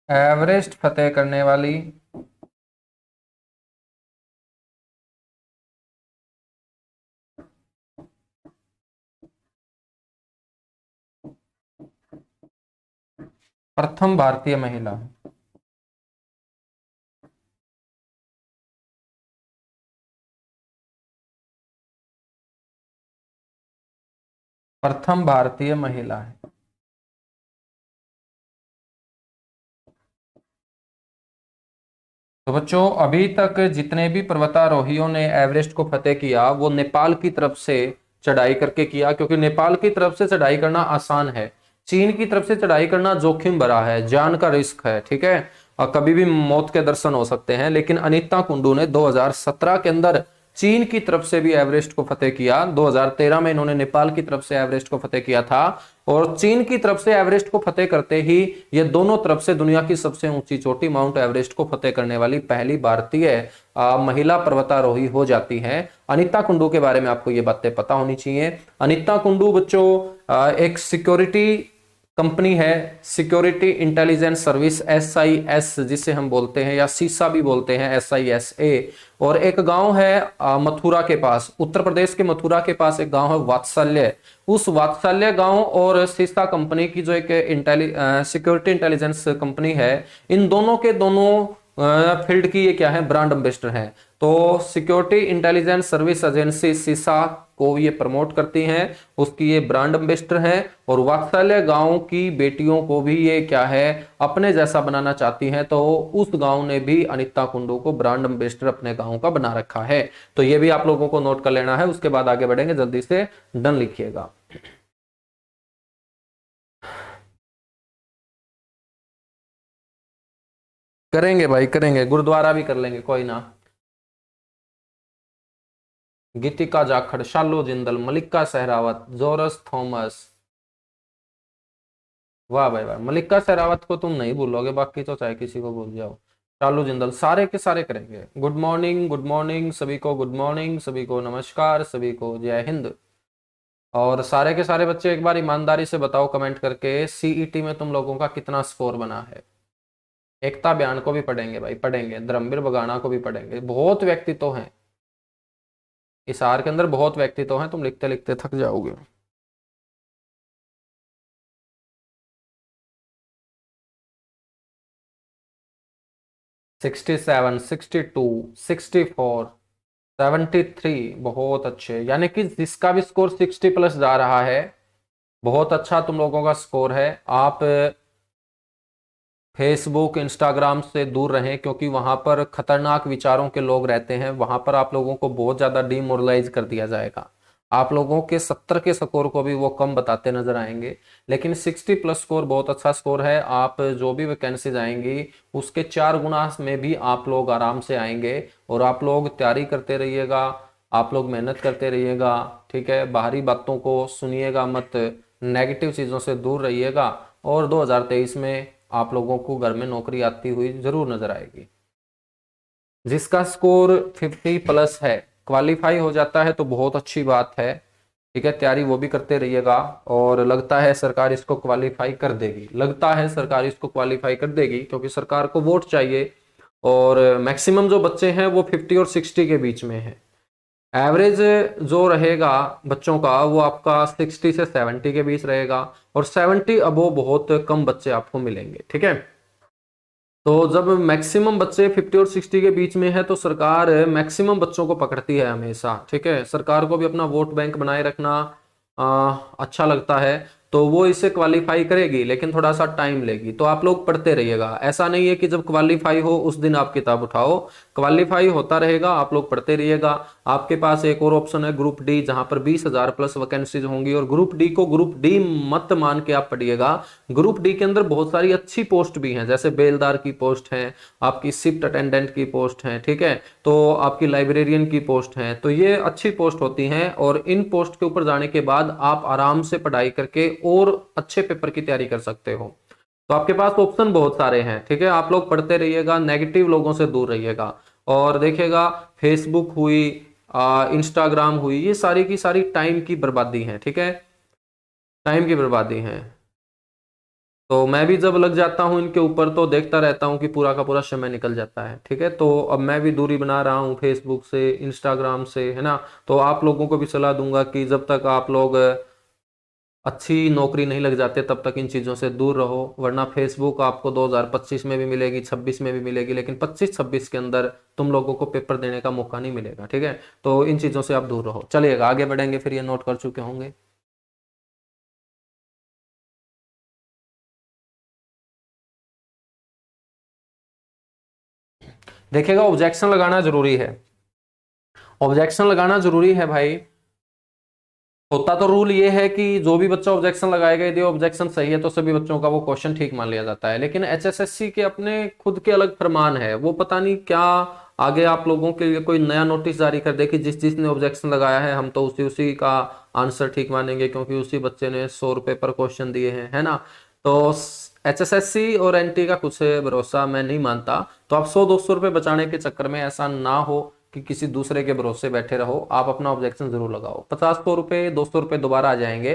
एवरेस्ट फतेह करने वाली प्रथम भारतीय महिला है। प्रथम भारतीय महिला है। तो बच्चों अभी तक जितने भी पर्वतारोहियों ने एवरेस्ट को फतेह किया वो नेपाल की तरफ से चढ़ाई करके किया, क्योंकि नेपाल की तरफ से चढ़ाई करना आसान है। चीन की तरफ से चढ़ाई करना जोखिम भरा है, जान का रिस्क है। ठीक है, और कभी भी मौत के दर्शन हो सकते हैं। लेकिन अनीता कुंडू ने 2017 के अंदर चीन की तरफ से भी एवरेस्ट को फतेह किया। 2013 में इन्होंने नेपाल की तरफ से एवरेस्ट को फतेह किया था। और चीन की तरफ से एवरेस्ट को फतेह करते ही ये दोनों तरफ से दुनिया की सबसे ऊंची चोटी माउंट एवरेस्ट को फतेह करने वाली पहली भारतीय महिला पर्वतारोही हो जाती है। अनीता कुंडू के बारे में आपको ये बातें पता होनी चाहिए। अनीता कुंडू बच्चों एक सिक्योरिटी कंपनी है, सिक्योरिटी इंटेलिजेंस सर्विस, SIS जिसे हम बोलते हैं, या सीसा भी बोलते हैं, SISA। और एक गांव है मथुरा के पास, उत्तर प्रदेश के मथुरा के पास एक गांव है वात्सल्य। उस वात्सल्य गांव और सीसा कंपनी की जो एक सिक्योरिटी इंटेलिजेंस कंपनी है, इन दोनों के दोनों फील्ड की ये क्या है, ब्रांड एम्बेसडर हैं। तो सिक्योरिटी इंटेलिजेंस सर्विस एजेंसी सीसा को ये प्रमोट करती हैं, उसकी ये ब्रांड एम्बेसडर हैं। और वात्सल्य गांव की बेटियों को भी ये क्या है, अपने जैसा बनाना चाहती हैं। तो उस गांव ने भी अनीता कुंडू को ब्रांड एम्बेसडर अपने गांव का बना रखा है। तो ये भी आप लोगों को नोट कर लेना है। उसके बाद आगे बढ़ेंगे, जल्दी से डन लिखिएगा। करेंगे भाई करेंगे, गुरुद्वारा भी कर लेंगे, कोई ना। गीतिका जाखड़, शालू जिंदल, मलिका सहरावत, जोरस थॉमस। वाह भाई वाह, मलिका शेरावत को तुम नहीं भूलोगे, बाकी तो चाहे किसी को भूल जाओ। शालू जिंदल, सारे के सारे करेंगे। गुड मॉर्निंग सभी को, गुड मॉर्निंग सभी को, नमस्कार सभी को, जय हिंद। और सारे के सारे बच्चे एक बार ईमानदारी से बताओ कमेंट करके, सीईटी में तुम लोगों का कितना स्कोर बना है। एकता बयान को भी पढ़ेंगे भाई, पढ़ेंगे। धर्मवीर बगाना को भी पढ़ेंगे। बहुत व्यक्ति तो हैं इस आर के अंदर, बहुत व्यक्ति तो हैं, तुम लिखते लिखते थक जाओगे। 67, 62, 64, 73, बहुत अच्छे। यानी कि जिसका भी स्कोर 60 प्लस जा रहा है, बहुत अच्छा तुम लोगों का स्कोर है। आप फेसबुक इंस्टाग्राम से दूर रहें, क्योंकि वहां पर खतरनाक विचारों के लोग रहते हैं। वहां पर आप लोगों को बहुत ज्यादा डीमोरलाइज कर दिया जाएगा। आप लोगों के 70 के स्कोर को भी वो कम बताते नजर आएंगे। लेकिन 60 प्लस स्कोर बहुत अच्छा स्कोर है। आप जो भी वैकेंसीज आएंगी उसके 4 गुना में भी आप लोग आराम से आएंगे। और आप लोग तैयारी करते रहिएगा, आप लोग मेहनत करते रहिएगा। ठीक है, बाहरी बातों को सुनिएगा मत, नेगेटिव चीजों से दूर रहिएगा। और 2023 में आप लोगों को घर में नौकरी आती हुई जरूर नजर आएगी। जिसका स्कोर 50 प्लस है, क्वालिफाई हो जाता है तो बहुत अच्छी बात है। ठीक है, तैयारी वो भी करते रहिएगा। और लगता है सरकार इसको क्वालिफाई कर देगी, लगता है सरकार इसको क्वालिफाई कर देगी, क्योंकि सरकार को वोट चाहिए। और मैक्सिमम जो बच्चे हैं वो 50 और 60 के बीच में है। एवरेज जो रहेगा बच्चों का वो आपका 60 से 70 के बीच रहेगा। और 70 अबो बहुत कम बच्चे आपको मिलेंगे। ठीक है, तो जब मैक्सिमम बच्चे 50 और 60 के बीच में है तो सरकार मैक्सिमम बच्चों को पकड़ती है हमेशा। ठीक है, सरकार को भी अपना वोट बैंक बनाए रखना अच्छा लगता है। तो वो इसे क्वालिफाई करेगी, लेकिन थोड़ा सा टाइम लेगी। तो आप लोग पढ़ते रहिएगा। ऐसा नहीं है कि जब क्वालिफाई हो उस दिन आप किताब उठाओ, क्वालिफाई होता रहेगा, आप लोग पढ़ते रहिएगा। आपके पास एक और ऑप्शन है ग्रुप डी, जहां पर 20,000 प्लस वैकेंसीज होंगी। और ग्रुप डी को ग्रुप डी मत मान के आप पढ़िएगा। ग्रुप डी के अंदर बहुत सारी अच्छी पोस्ट भी हैं, जैसे बेलदार की पोस्ट है, आपकी शिफ्ट अटेंडेंट की पोस्ट है। ठीक है, तो आपकी लाइब्रेरियन की पोस्ट है। तो ये अच्छी पोस्ट होती हैं। और इन पोस्ट के ऊपर जाने के बाद आप आराम से पढ़ाई करके और अच्छे पेपर की तैयारी कर सकते हो। तो आपके पास ऑप्शन बहुत सारे हैं। ठीक है, आप लोग पढ़ते रहिएगा, नेगेटिव लोगों से दूर रहिएगा। और देखिएगा, फेसबुक हुई, इंस्टाग्राम हुई, ये सारी की सारी टाइम की बर्बादी है। ठीक है, टाइम की बर्बादी है। तो मैं भी जब लग जाता हूँ इनके ऊपर तो देखता रहता हूँ कि पूरा का पूरा समय निकल जाता है। ठीक है, तो अब मैं भी दूरी बना रहा हूँ फेसबुक से, इंस्टाग्राम से, है ना। तो आप लोगों को भी सलाह दूंगा कि जब तक आप लोग अच्छी नौकरी नहीं लग जाते तब तक इन चीज़ों से दूर रहो। वरना फेसबुक आपको 2025 में भी मिलेगी, 26 में भी मिलेगी, लेकिन 25-26 के अंदर तुम लोगों को पेपर देने का मौका नहीं मिलेगा। ठीक है, तो इन चीज़ों से आप दूर रहो। चलिएगा आगे बढ़ेंगे, फिर ये नोट कर चुके होंगे। देखिएगा, ऑब्जेक्शन लगाना जरूरी है। ऑब्जेक्शन लगाना जरूरी है भाई। होता तो रूल ये है कि जो भी बच्चा ऑब्जेक्शन लगाएगा, यदि ऑब्जेक्शन सही है तो सभी बच्चों का वो क्वेश्चन ठीक मान लिया जाता है। लेकिन एचएसएससी के अपने खुद के अलग फरमान है। वो पता नहीं क्या आगे आप लोगों के लिए कोई नया नोटिस जारी कर दे कि जिस जिसने ऑब्जेक्शन लगाया है हम तो उसी उसी का आंसर ठीक मानेंगे, क्योंकि उसी बच्चे ने 100 रुपए पर क्वेश्चन दिए हैं, है ना। तो एचएसएससी और एनटी का कुछ भरोसा मैं नहीं मानता। तो आप 100-200 रुपए बचाने के चक्कर में ऐसा ना हो कि किसी दूसरे के भरोसे बैठे रहो। आप अपना ऑब्जेक्शन जरूर लगाओ। 50-100 रुपए 200 रुपए दोबारा आ जाएंगे।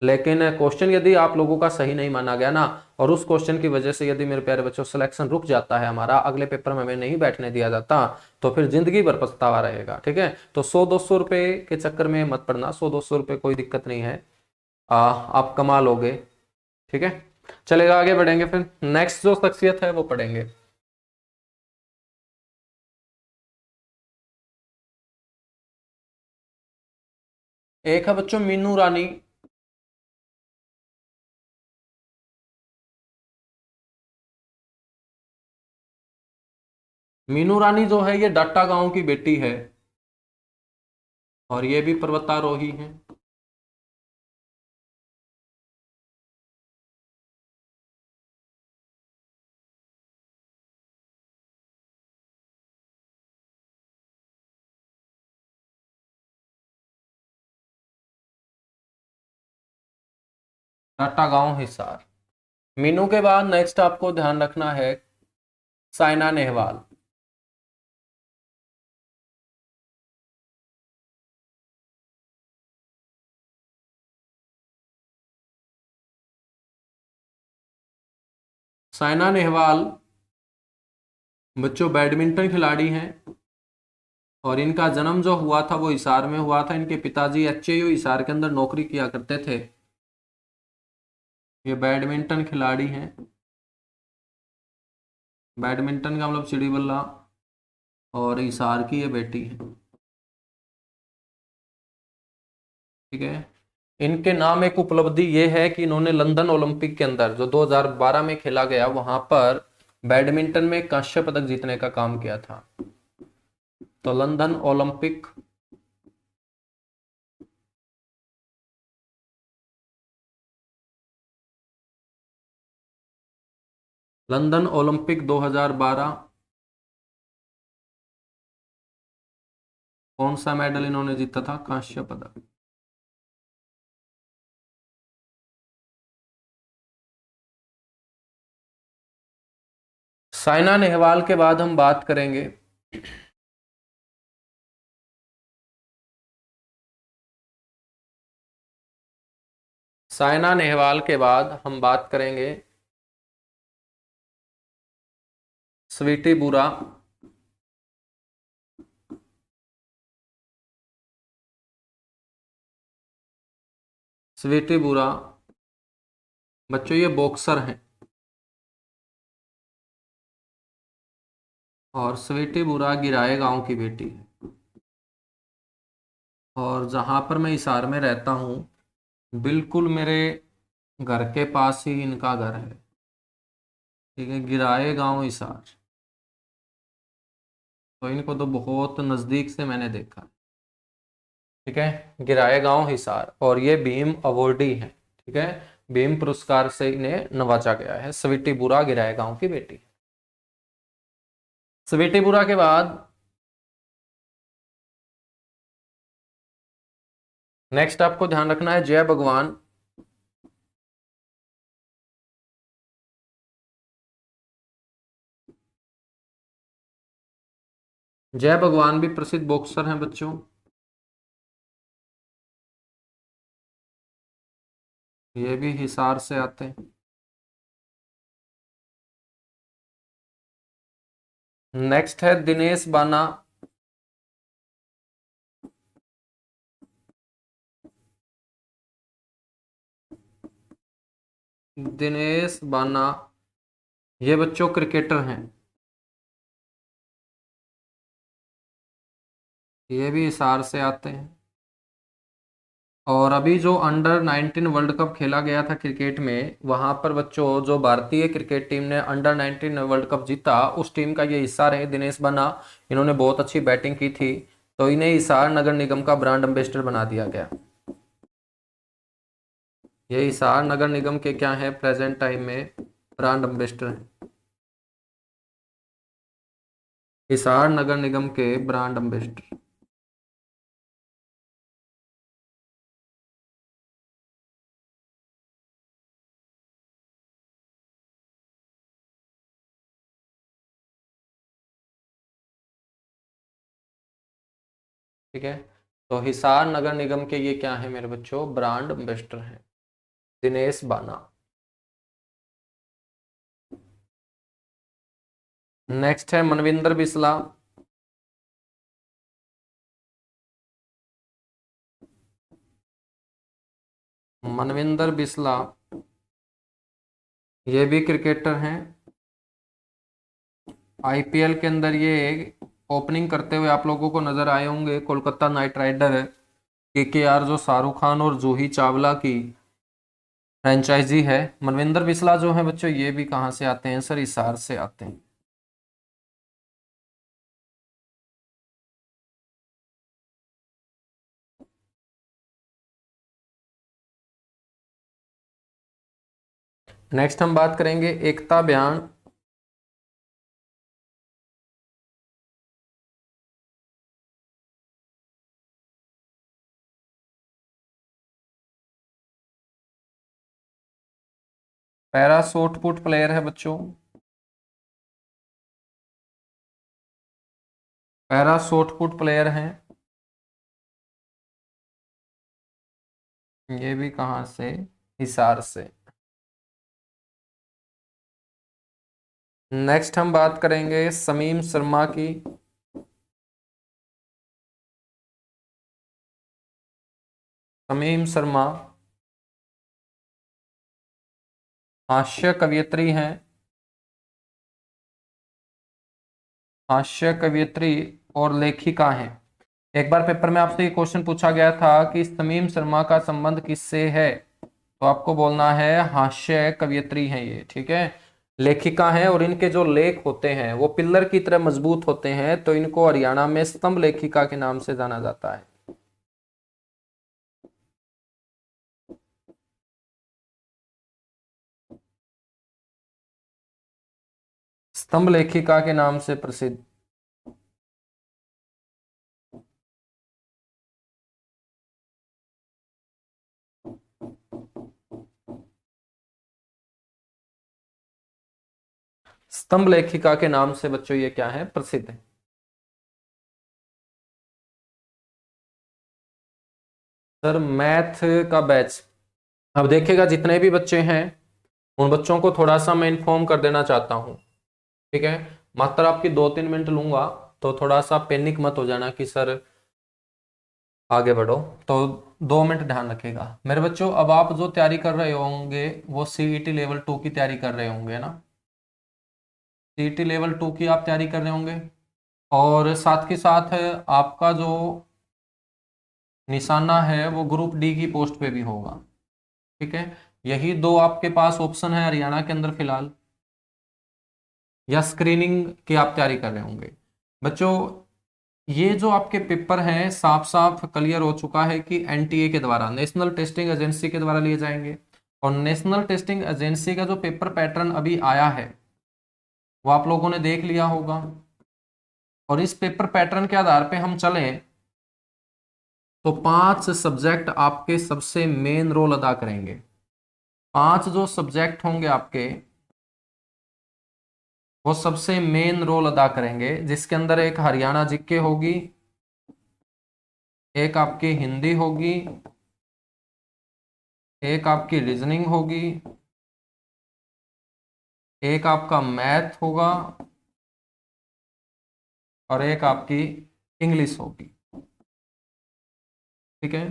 लेकिन क्वेश्चन यदि आप लोगों का सही नहीं माना गया ना, और उस क्वेश्चन की वजह से यदि मेरे प्यारे बच्चों सिलेक्शन रुक जाता है, हमारा अगले पेपर में हमें नहीं बैठने दिया जाता, तो फिर जिंदगी भर पछतावा रहेगा। ठीक है, तो 100-200 रुपए के चक्कर में मत पड़ना। 100-200 रुपए कोई दिक्कत नहीं है, आप कमा लोगे। ठीक है, चलेगा आगे बढ़ेंगे। फिर नेक्स्ट जो शख्सियत है वो पढ़ेंगे। एक है बच्चों मीनू रानी। मीनू रानी जो है ये डाटा गांव की बेटी है, और ये भी पर्वतारोही है। टाटा गांव हिसार। मीनू के बाद नेक्स्ट आपको ध्यान रखना है साइना नेहवाल। साइना नेहवाल बच्चों बैडमिंटन खिलाड़ी हैं और इनका जन्म जो हुआ था वो हिसार में हुआ था। इनके पिताजी एचएयू हिसार के अंदर नौकरी किया करते थे। ये बैडमिंटन खिलाड़ी हैं। बैडमिंटन का मतलब चिड़ी बल्ला। और हिसार की ये बेटी है। ठीक है। इनके नाम एक उपलब्धि ये है कि इन्होंने लंदन ओलंपिक के अंदर जो 2012 में खेला गया वहां पर बैडमिंटन में कांस्य पदक जीतने का काम किया था। तो लंदन ओलंपिक 2012 कौन सा मेडल इन्होंने जीता था? कांस्य पदक। साइना नेहवाल के बाद हम बात करेंगे साइना नेहवाल के बाद हम बात करेंगे स्वीटी बुरा। स्वीटी बुरा बच्चों ये बॉक्सर हैं। और स्वीटी बुरा गिराए गांव की बेटी है। और जहां पर मैं हिसार में रहता हूँ बिल्कुल मेरे घर के पास ही इनका घर है। ठीक है, गिराए गांव हिसार। तो इनको तो बहुत नजदीक से मैंने देखा है। ठीक है, गिराए गांव हिसार और ये भीम अवॉर्डी है। ठीक है, भीम पुरस्कार से इन्हें नवाजा गया है। स्वीटी बुरा गिराए गांव की बेटी। स्वीटी बुरा के बाद नेक्स्ट आपको ध्यान रखना है जय भगवान। जय भगवान भी प्रसिद्ध बॉक्सर हैं बच्चों। ये भी हिसार से आते हैं। नेक्स्ट है दिनेश बाना। दिनेश बाना ये बच्चों क्रिकेटर हैं। ये भी हिसार से आते हैं। और अभी जो अंडर 19 वर्ल्ड कप खेला गया था क्रिकेट में वहां पर बच्चों जो भारतीय क्रिकेट टीम ने अंडर 19 वर्ल्ड कप जीता उस टीम का ये हिस्सा रहे दिनेश बना। इन्होंने बहुत अच्छी बैटिंग की थी। तो इन्हें हिसार नगर निगम का ब्रांड एम्बेसडर बना दिया गया। ये हिसार नगर निगम के क्या है प्रेजेंट टाइम में ब्रांड एम्बेसडर हैं। हिसार नगर निगम के ब्रांड एम्बेसडर। ठीक है, तो हिसार नगर निगम के ये क्या है मेरे बच्चों ब्रांड एम्बेसडर हैं दिनेश बाना। नेक्स्ट है मनविंदर बिस्ला। मनविंदर बिस्ला ये भी क्रिकेटर हैं। आईपीएल के अंदर ये ओपनिंग करते हुए आप लोगों को नजर आए होंगे। कोलकाता नाइट राइडर केकेआर जो शाहरुख खान और जूही चावला की फ्रेंचाइजी है। मनविंदर बिस्ला जो है बच्चों ये भी कहाँ से आते हैं सर? हिसार से आते हैं। नेक्स्ट हम बात करेंगे एकता बयान। पैरा शॉट पुट प्लेयर है बच्चों, पैरा शॉट पुट प्लेयर हैं। ये भी कहाँ से, हिसार से। नेक्स्ट हम बात करेंगे शमीम शर्मा की। शमीम शर्मा हास्य कवियत्री हैं, हास्य कवियत्री और लेखिका हैं। एक बार पेपर में आपसे ये क्वेश्चन पूछा गया था कि शमीम शर्मा का संबंध किससे है, तो आपको बोलना है हास्य कवियत्री हैं ये, ठीक है, लेखिका हैं। और इनके जो लेख होते हैं वो पिल्लर की तरह मजबूत होते हैं, तो इनको हरियाणा में स्तंभ लेखिका के नाम से जाना जाता है। स्तंभ लेखिका के नाम से प्रसिद्ध। स्तंभ लेखिका के नाम से बच्चों ये क्या है, प्रसिद्ध है। सर मैथ का बैच, अब देखिएगा जितने भी बच्चे हैं उन बच्चों को थोड़ा सा मैं इन्फॉर्म कर देना चाहता हूँ, ठीक है। मात्र आपकी 2-3 मिनट लूंगा, तो थोड़ा सा पैनिक मत हो जाना कि सर आगे बढ़ो, तो 2 मिनट ध्यान रखेगा मेरे बच्चों। अब आप जो तैयारी कर रहे होंगे वो सीईटी लेवल 2 की तैयारी कर रहे होंगे ना, सीईटी लेवल 2 की आप तैयारी कर रहे होंगे, और साथ के साथ आपका जो निशाना है वो ग्रुप डी की पोस्ट पे भी होगा, ठीक है। यही दो आपके पास ऑप्शन है हरियाणा के अंदर फिलहाल, या स्क्रीनिंग की आप तैयारी कर रहे होंगे बच्चों। ये जो आपके पेपर हैं साफ साफ क्लियर हो चुका है कि एनटीए के द्वारा, नेशनल टेस्टिंग एजेंसी के द्वारा लिए जाएंगे। और नेशनल टेस्टिंग एजेंसी का जो पेपर पैटर्न अभी आया है वो आप लोगों ने देख लिया होगा, और इस पेपर पैटर्न के आधार पे हम चले तो 5 सब्जेक्ट आपके सबसे मेन रोल अदा करेंगे। 5 जो सब्जेक्ट होंगे आपके वो सबसे मेन रोल अदा करेंगे, जिसके अंदर एक हरियाणा जीके होगी, एक आपकी हिंदी होगी, एक आपकी रीजनिंग होगी, एक आपका मैथ होगा, और एक आपकी इंग्लिश होगी, ठीक है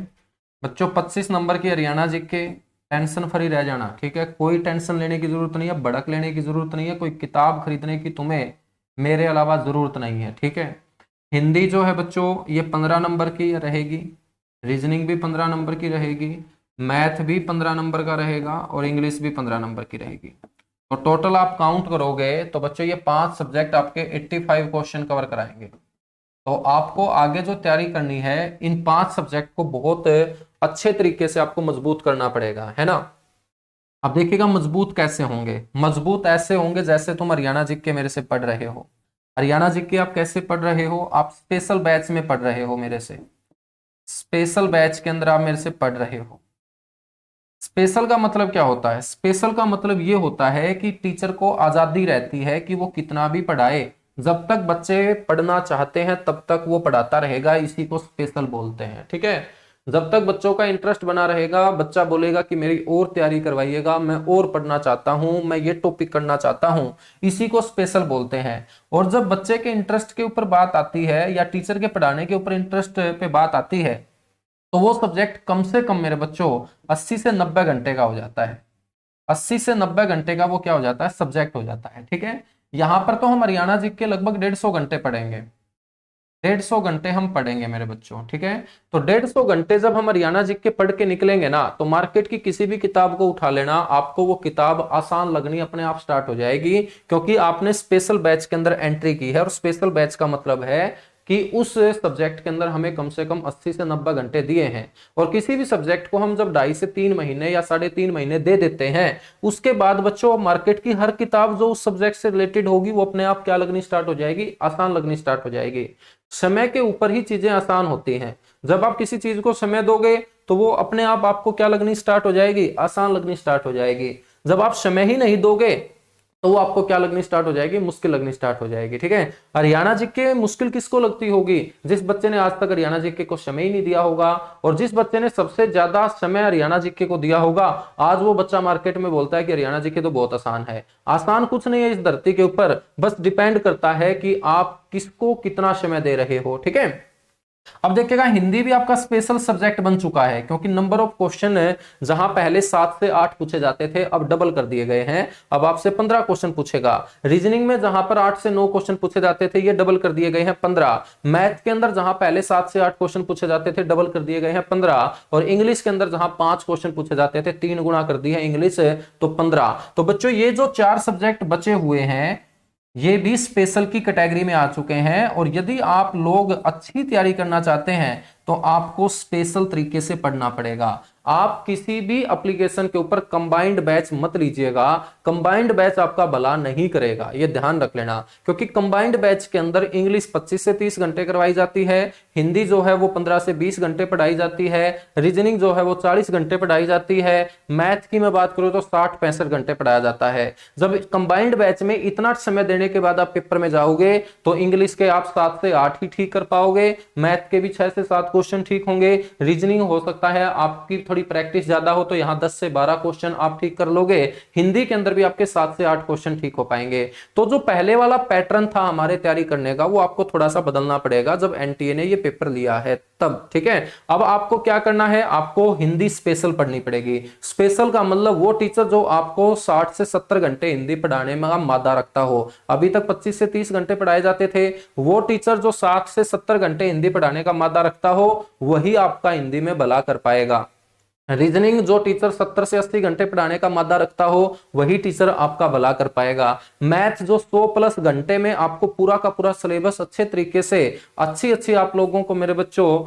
बच्चों। 25 नंबर की हरियाणा जीके, टेंशन फ्री रह जाना, ठीक है, कोई टेंशन लेने की जरूरत नहीं है, भड़क लेने की जरूरत नहीं है, कोई किताब खरीदने की तुम्हें मेरे अलावा जरूरत नहीं है, ठीक है। हिंदी जो है बच्चों ये 15 नंबर की रहेगी, रीजनिंग भी 15 नंबर की रहेगी, मैथ भी 15 नंबर का रहेगा, और इंग्लिश भी 15 नंबर की रहेगी। तो टोटल आप काउंट करोगे तो बच्चों ये 5 सब्जेक्ट आपके 85 क्वेश्चन कवर कराएंगे। तो आपको आगे जो तैयारी करनी है इन 5 सब्जेक्ट को बहुत अच्छे तरीके से आपको मजबूत करना पड़ेगा, है ना। अब देखिएगा मजबूत कैसे होंगे, मजबूत ऐसे होंगे जैसे तुम हरियाणा जीके मेरे से पढ़ रहे हो। हरियाणा जीके आप कैसे पढ़ रहे हो, आप स्पेशल बैच में पढ़ रहे हो मेरे से, स्पेशल बैच के अंदर आप मेरे से पढ़ रहे हो। स्पेशल का मतलब क्या होता है, स्पेशल का मतलब ये होता है कि टीचर को आजादी रहती है कि वो कितना भी पढ़ाए, जब तक बच्चे पढ़ना चाहते हैं तब तक वो पढ़ाता रहेगा, इसी को स्पेशल बोलते हैं, ठीक है। जब तक बच्चों का इंटरेस्ट बना रहेगा, बच्चा बोलेगा कि मेरी और तैयारी करवाइएगा, मैं और पढ़ना चाहता हूं, मैं ये टॉपिक करना चाहता हूं, इसी को स्पेशल बोलते हैं। और जब बच्चे के इंटरेस्ट के ऊपर बात आती है या टीचर के पढ़ाने के ऊपर इंटरेस्ट पे बात आती है, तो वो सब्जेक्ट कम से कम मेरे बच्चों 80 से 90 घंटे का हो जाता है। 80 से 90 घंटे का वो क्या हो जाता है, सब्जेक्ट हो जाता है, ठीक है। यहां पर तो हम हरियाणा जी के लगभग 150 घंटे पढ़ेंगे, 150 घंटे हम पढ़ेंगे मेरे बच्चों, ठीक है। तो 150 घंटे जब हम हरियाणा जी के पढ़ के निकलेंगे ना, तो मार्केट की किसी भी किताब को उठा लेना, आपको वो किताब आसान लगनी अपने आप स्टार्ट हो जाएगी, क्योंकि आपने स्पेशल बैच के अंदर एंट्री की है। और स्पेशल बैच का मतलब है कि उस सब्जेक्ट के अंदर हमें कम से कम 80 से 90 घंटे दिए हैं। और किसी भी सब्जेक्ट को हम जब 2.5 से 3 महीने या 3.5 महीने दे देते हैं, उसके बाद बच्चों मार्केट की हर किताब जो उस सब्जेक्ट से रिलेटेड होगी वो अपने आप क्या लगनी स्टार्ट हो जाएगी, आसान लगनी स्टार्ट हो जाएगी। समय के ऊपर ही चीजें आसान होती हैं। जब आप किसी चीज को समय दोगे तो वो अपने आप आपको क्या लगनी स्टार्ट हो जाएगी, आसान लगनी स्टार्ट हो जाएगी। जब आप समय ही नहीं दोगे तो वो आपको क्या लगनी स्टार्ट हो जाएगी, मुश्किल लगनी स्टार्ट हो जाएगी। ठीक है, हरियाणा जीके मुश्किल किसको लगती होगी, जिस बच्चे ने आज तक हरियाणा जीके को समय ही नहीं दिया होगा, और जिस बच्चे ने सबसे ज्यादा समय हरियाणा जीके को दिया होगा, आज वो बच्चा मार्केट में बोलता है कि हरियाणा जीके तो बहुत आसान है। आसान कुछ नहीं है इस धरती के ऊपर, बस डिपेंड करता है कि आप किसको कितना समय दे रहे हो। ठीक है, अब देखिएगा हिंदी भी आपका स्पेशल सब्जेक्ट बन चुका है, क्योंकि नंबर ऑफ क्वेश्चन है, जहां पहले 7 से 8 पूछे जाते थे अब डबल कर दिए गए हैं, अब आपसे 15 क्वेश्चन पूछेगा। रीजनिंग में जहां पर 8 से 9 क्वेश्चन पूछे जाते थे ये डबल कर दिए गए हैं 15। मैथ के अंदर जहां पहले 7 से 8 क्वेश्चन पूछे जाते थे डबल कर दिए गए हैं 15। और इंग्लिश के अंदर जहां 5 क्वेश्चन पूछे जाते थे 3 गुना कर दिए इंग्लिश तो 15। तो बच्चों ये जो 4 सब्जेक्ट बचे हुए हैं ये भी स्पेशल की कैटेगरी में आ चुके हैं, और यदि आप लोग अच्छी तैयारी करना चाहते हैं तो आपको स्पेशल तरीके से पढ़ना पड़ेगा। आप किसी भी एप्लीकेशन के ऊपर कंबाइंड बैच मत लीजिएगा, कंबाइंड बैच आपका भला नहीं करेगा, ये ध्यान रख लेना। क्योंकि कंबाइंड बैच के अंदर इंग्लिश 25 से 30 घंटे करवाई जाती है, हिंदी जो है वो 15 से 20 घंटे पढ़ाई जाती है, रीजनिंग जो है वो 40 घंटे पढ़ाई जाती है, मैथ की मैं बात करूं तो 60-65 घंटे पढ़ाया जाता है। जब कंबाइंड बैच में इतना समय देने के बाद आप पेपर में जाओगे तो इंग्लिश के आप 7 से 8 ही ठीक कर पाओगे, मैथ के भी 6 से 7 क्वेश्चन ठीक होंगे, रीजनिंग हो सकता है आपकी थोड़ी प्रैक्टिस ज्यादा हो तो यहां 10 से 12 क्वेश्चन आप ठीक कर लोगे, हिंदी के अंदर भी आपके 7 से 8 क्वेश्चन ठीक हो पाएंगे। तो जो पहले वाला पैटर्न था हमारे तैयारी करने का वो आपको थोड़ा सा बदलना पड़ेगा जब एनटीए ने ये पेपर लिया है तब। ठीक है, अब आपको क्या करना है, आपको हिंदी स्पेशल पढ़नी पड़ेगी। स्पेशल का मतलब वो टीचर जो आपको 60 से 70 घंटे हिंदी पढ़ाने में मादा रखता हो। अभी तक 25 से 30 घंटे पढ़ाए जाते थे, वो टीचर जो 60 से 70 घंटे हिंदी पढ़ाने का मादा रखता हो वही आपका हिंदी में भला कर पाएगा। रीजनिंग जो टीचर 70 से 80 घंटे पढ़ाने का मादा रखता हो वही टीचर आपका भला कर पाएगा। मैथ जो 100+ घंटे में आपको पूरा का पूरा सिलेबस अच्छे तरीके से अच्छी आप लोगों को मेरे बच्चों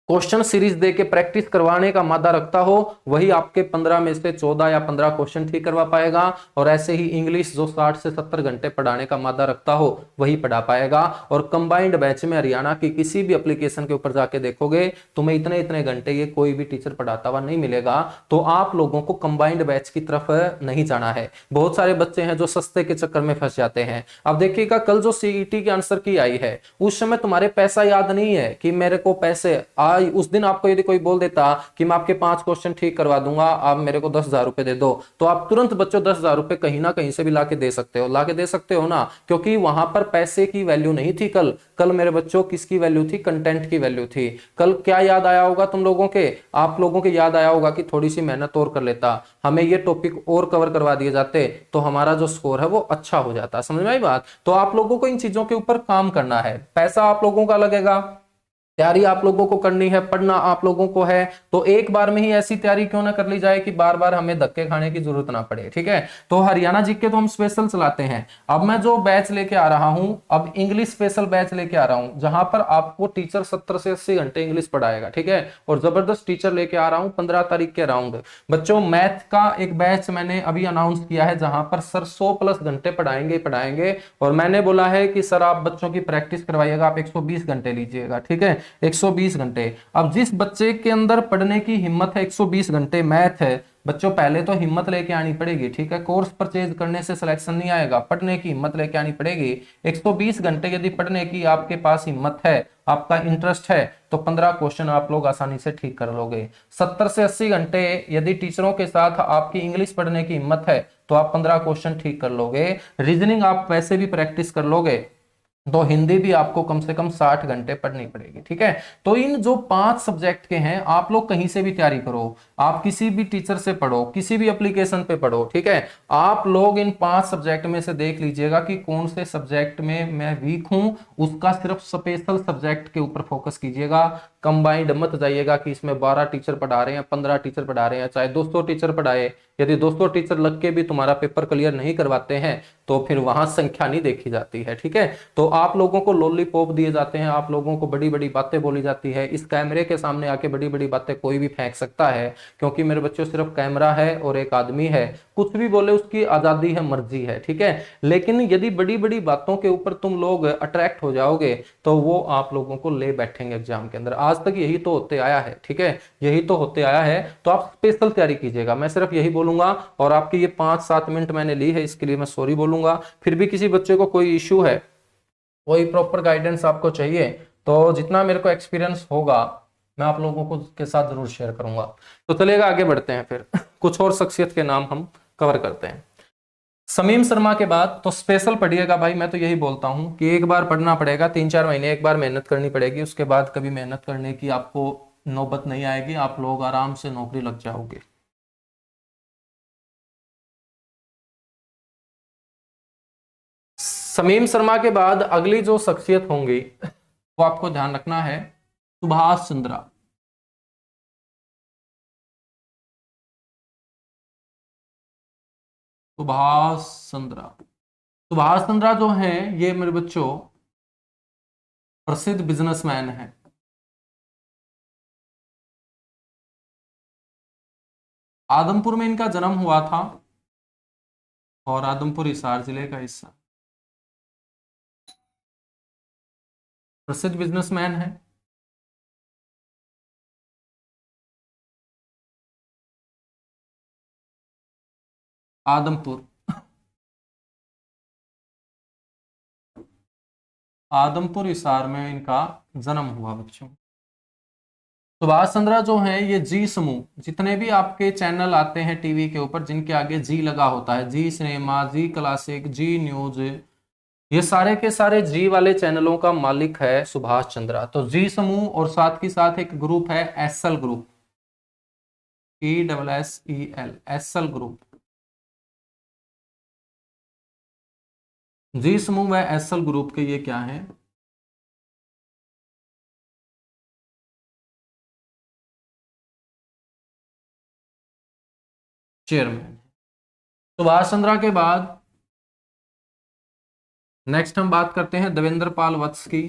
क्वेश्चन सीरीज दे के प्रैक्टिस करवाने का मादा रखता हो वही आपके 15 में से 14 या 15 क्वेश्चन ठीक करवा पाएगा। और ऐसे ही इंग्लिश जो 60 से 70 घंटे पढ़ाने का मादा रखता हो वही पढ़ा पाएगा। और कंबाइंड बैच में हरियाणा की किसी भी एप्लीकेशन के ऊपर जाके देखोगे तुम्हें इतने इतने घंटे ये कोई भी टीचर पढ़ाता हुआ नहीं मिलेगा। तो आप लोगों को कंबाइंड बैच की तरफ नहीं जाना है। बहुत सारे बच्चे हैं जो सस्ते के चक्कर में फंस जाते हैं। अब देखिएगा कल जो सीईटी के आंसर की आई है उस समय तुम्हारे पैसा याद नहीं है कि मेरे को पैसे उस दिन आपको यदि कोई बोल देता कि मैं आपके 5 क्वेश्चन ठीक करवा दूंगा आप मेरे को 10,000 रुपए दे दो, तो आप तुरंत बच्चों 10,000 रुपए कहीं ना कहीं से भी लाके दे सकते हो, लाके दे सकते हो ना। क्योंकि वहां पर पैसे की वैल्यू नहीं थी। कल मेरे बच्चों किसकी वैल्यू थी, कंटेंट की वैल्यू थी। कल क्या याद आया होगा तुम लोगों के, आप लोगों के याद आया होगा कि थोड़ी सी मेहनत और कर लेता, हमें ये टॉपिक और कवर करवा दिए जाते तो हमारा जो स्कोर है वो अच्छा हो जाता। समझ में आई बात। तो आप लोगों को इन चीजों के ऊपर काम करना है। पैसा आप लोगों का लगेगा, तैयारी आप लोगों को करनी है, पढ़ना आप लोगों को है। तो एक बार में ही ऐसी तैयारी क्यों ना कर ली जाए कि बार बार हमें धक्के खाने की जरूरत ना पड़े। ठीक है, तो हरियाणा जीके तो हम स्पेशल चलाते हैं। अब मैं जो बैच लेके आ रहा हूं, अब इंग्लिश स्पेशल बैच लेके आ रहा हूं जहां पर आपको टीचर 70 से 80 घंटे इंग्लिश पढ़ाएगा। ठीक है, और जबरदस्त टीचर लेके आ रहा हूं 15 तारीख के अराउंड। बच्चों मैथ का एक बैच मैंने अभी अनाउंस किया है जहां पर सर 100+ घंटे पढ़ाएंगे। और मैंने बोला है कि सर आप बच्चों की प्रैक्टिस करवाइएगा, आप 120 घंटे लीजिएगा। ठीक है, 120 घंटे। अब जिस बच्चे के अंदर पढ़ने की हिम्मत है, 120 घंटे मैथ है, बच्चों पहले तो हिम्मत लेके आनी पड़ेगी। ठीक है, कोर्स परचेज करने से सिलेक्शन नहीं आएगा, पढ़ने की हिम्मत लेके आनी पड़ेगी। 120 घंटे यदि पढ़ने की आपके पास हिम्मत है, आपका इंटरेस्ट है, तो 15 क्वेश्चन आप लोग आसानी से ठीक कर लोगे। 70 से 80 घंटे यदि टीचरों के साथ आपकी इंग्लिश पढ़ने की हिम्मत है तो आप 15 क्वेश्चन ठीक कर लोगे। रीजनिंग आप वैसे भी प्रैक्टिस कर लोगे, तो हिंदी भी आपको कम से कम 60 घंटे पढ़नी पड़ेगी। ठीक है, तो इन जो 5 सब्जेक्ट के हैं आप लोग कहीं से भी तैयारी करो, आप किसी भी टीचर से पढ़ो, किसी भी एप्लीकेशन पे पढ़ो। ठीक है, आप लोग इन 5 सब्जेक्ट में से देख लीजिएगा कि कौन से सब्जेक्ट में मैं वीक हूं, उसका सिर्फ स्पेशल सब्जेक्ट के ऊपर फोकस कीजिएगा। कंबाइंड मत जाइएगा कि इसमें 12 टीचर पढ़ा रहे हैं, 15 टीचर पढ़ा रहे हैं, चाहे 200 टीचर पढ़ाए। यदि 200 टीचर लग के भी तुम्हारा पेपर क्लियर नहीं करवाते हैं तो फिर वहां संख्या नहीं देखी जाती है। ठीक है, तो आप लोगों को लॉलीपॉप दिए जाते हैं, आप लोगों को बड़ी बड़ी बातें बोली जाती है। इस कैमरे के सामने आके बड़ी बड़ी बातें कोई भी फेंक सकता है, क्योंकि मेरे बच्चों सिर्फ कैमरा है और एक आदमी है, कुछ भी बोले उसकी आजादी है, मर्जी है। ठीक है, लेकिन यदि बड़ी बड़ी बातों के ऊपर तुम लोग अट्रैक्ट हो जाओगे तो वो आप लोगों को ले बैठेंगे एग्जाम के अंदर। आज तक यही तो होते आया है। ठीक है, यही तो होते आया है। तो आप स्पेशल तैयारी कीजिएगा, मैं सिर्फ यही बोलूंगा बोलूंगा, और आपकी ये 5-7 मिनट मैंने ली है इसके लिए मैं सॉरी बोलूंगा। फिर भी किसी बच्चे को कोई इश्यू है, कोई प्रॉपर गाइडेंस आपको चाहिए, तो जितना मेरे को एक्सपीरियंस होगा मैं आप लोगों को के साथ जरूर शेयर करूंगा। तो चलिएगा आगे बढ़ते हैं, फिर कुछ और शख्सियत के नाम हम कवर करते हैं। समीम शर्मा के बाद तो स्पेशल पढ़िएगा भाई, मैं तो यही बोलता हूं कि एक बार पढ़ना पड़ेगा, 3-4 महीने एक बार मेहनत करनी पड़ेगी, उसके बाद कभी मेहनत करने की आपको नौबत नहीं आएगी, आप लोग आराम से नौकरी लग जाओगे। समीम शर्मा के बाद अगली जो शख्सियत होंगी वो आपको ध्यान रखना है, सुभाष चंद्रा। सुभाष चंद्रा, सुभाष चंद्रा जो है ये मेरे बच्चों प्रसिद्ध बिजनेसमैन है। आदमपुर में इनका जन्म हुआ था, और आदमपुर हिसार जिले का हिस्सा। प्रसिद्ध बिजनेसमैन है। आदमपुर, आदमपुर हिसार में इनका जन्म हुआ बच्चों। सुभाष चंद्रा जो है ये जी समूह, जितने भी आपके चैनल आते हैं टीवी के ऊपर जिनके आगे जी लगा होता है, जी सिनेमा, जी क्लासिक, जी न्यूज, ये सारे के सारे जी वाले चैनलों का मालिक है सुभाष चंद्रा। तो जी समूह और साथ ही साथ एक ग्रुप है Essel group, ESSEL, Essel group. Zee समूह व एसएल ग्रुप के ये क्या है, चेयरमैन। सुभाष चंद्रा के बाद नेक्स्ट हम बात करते हैं देवेंद्र पाल वत्स की।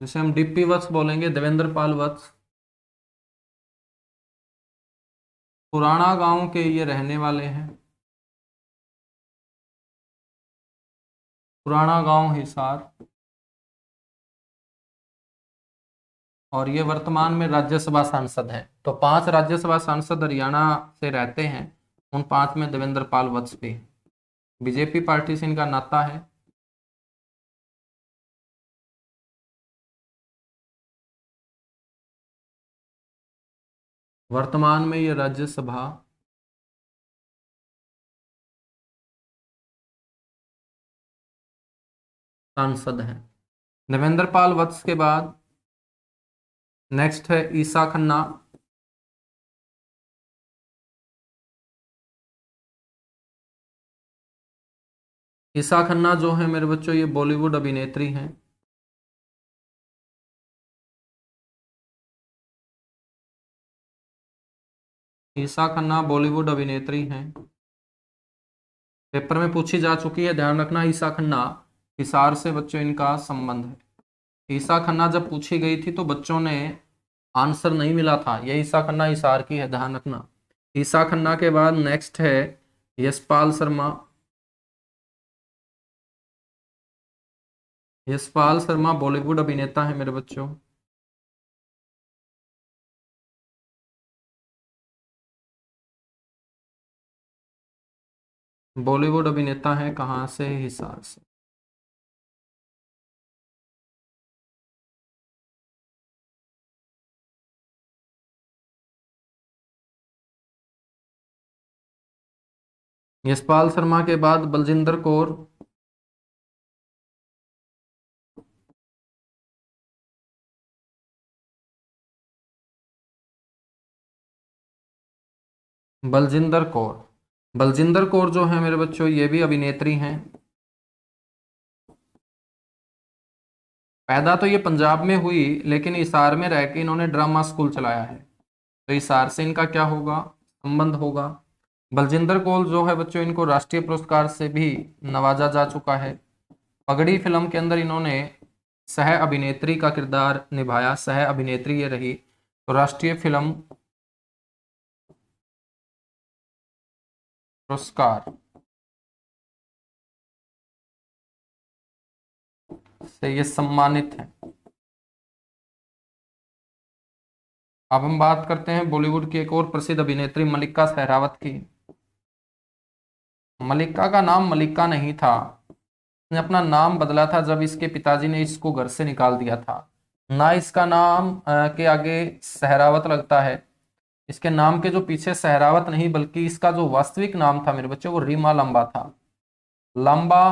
जिसे हम डीपी वत्स बोलेंगे, देवेंद्र पाल वत्स। पुराना गांव के ये रहने वाले हैं, पुराना गांव हिसार, और ये वर्तमान में राज्यसभा सांसद हैं। तो 5 राज्यसभा सांसद हरियाणा से रहते हैं, उन 5 में देवेंद्र पाल वत्स भी। बीजेपी पार्टी से इनका नाता है। वर्तमान में ये राज्यसभा सांसद हैं। देवेंद्र पाल वत्स के बाद नेक्स्ट है ईसा खन्ना। ईसा खन्ना जो है मेरे बच्चों ये बॉलीवुड अभिनेत्री हैं। ईसा खन्ना बॉलीवुड अभिनेत्री हैं, पेपर में पूछी जा चुकी है, ध्यान रखना। ईसा खन्ना, हिसार से बच्चों इनका संबंध है। ईसा खन्ना जब पूछी गई थी तो बच्चों ने आंसर नहीं मिला था, ये ईसा खन्ना हिसार की है, ध्यान रखना। ईसा खन्ना के बाद नेक्स्ट है यशपाल शर्मा। यशपाल शर्मा बॉलीवुड अभिनेता है मेरे बच्चों। बॉलीवुड अभिनेता है, कहाँ से, हिसार से। यशपाल शर्मा के बाद बलजिंदर कौर। बलजिंदर कौर, बलजिंदर कौर जो है मेरे बच्चों ये भी अभिनेत्री हैं। पैदा तो ये पंजाब में हुई, लेकिन हिसार में रह के इन्होंने ड्रामा स्कूल चलाया है, तो हिसार से इनका क्या होगा, संबंध होगा। बलजिंदर कौर जो है बच्चों इनको राष्ट्रीय पुरस्कार से भी नवाजा जा चुका है। पगड़ी फिल्म के अंदर इन्होंने सह अभिनेत्री का किरदार निभाया, सह अभिनेत्री ये रही, तो राष्ट्रीय फिल्म पुरस्कार से ये सम्मानित हैं। अब हम बात करते हैं बॉलीवुड की एक और प्रसिद्ध अभिनेत्री मल्लिका शेरावत की। मल्लिका का नाम मल्लिका नहीं था, इसने अपना नाम बदला था जब इसके पिताजी ने इसको घर से निकाल दिया था। ना इसका नाम के आगे सहरावत लगता है, इसके नाम के जो पीछे सहरावत नहीं बल्कि इसका जो वास्तविक नाम था मेरे बच्चों वो रीमा लंबा था। लंबा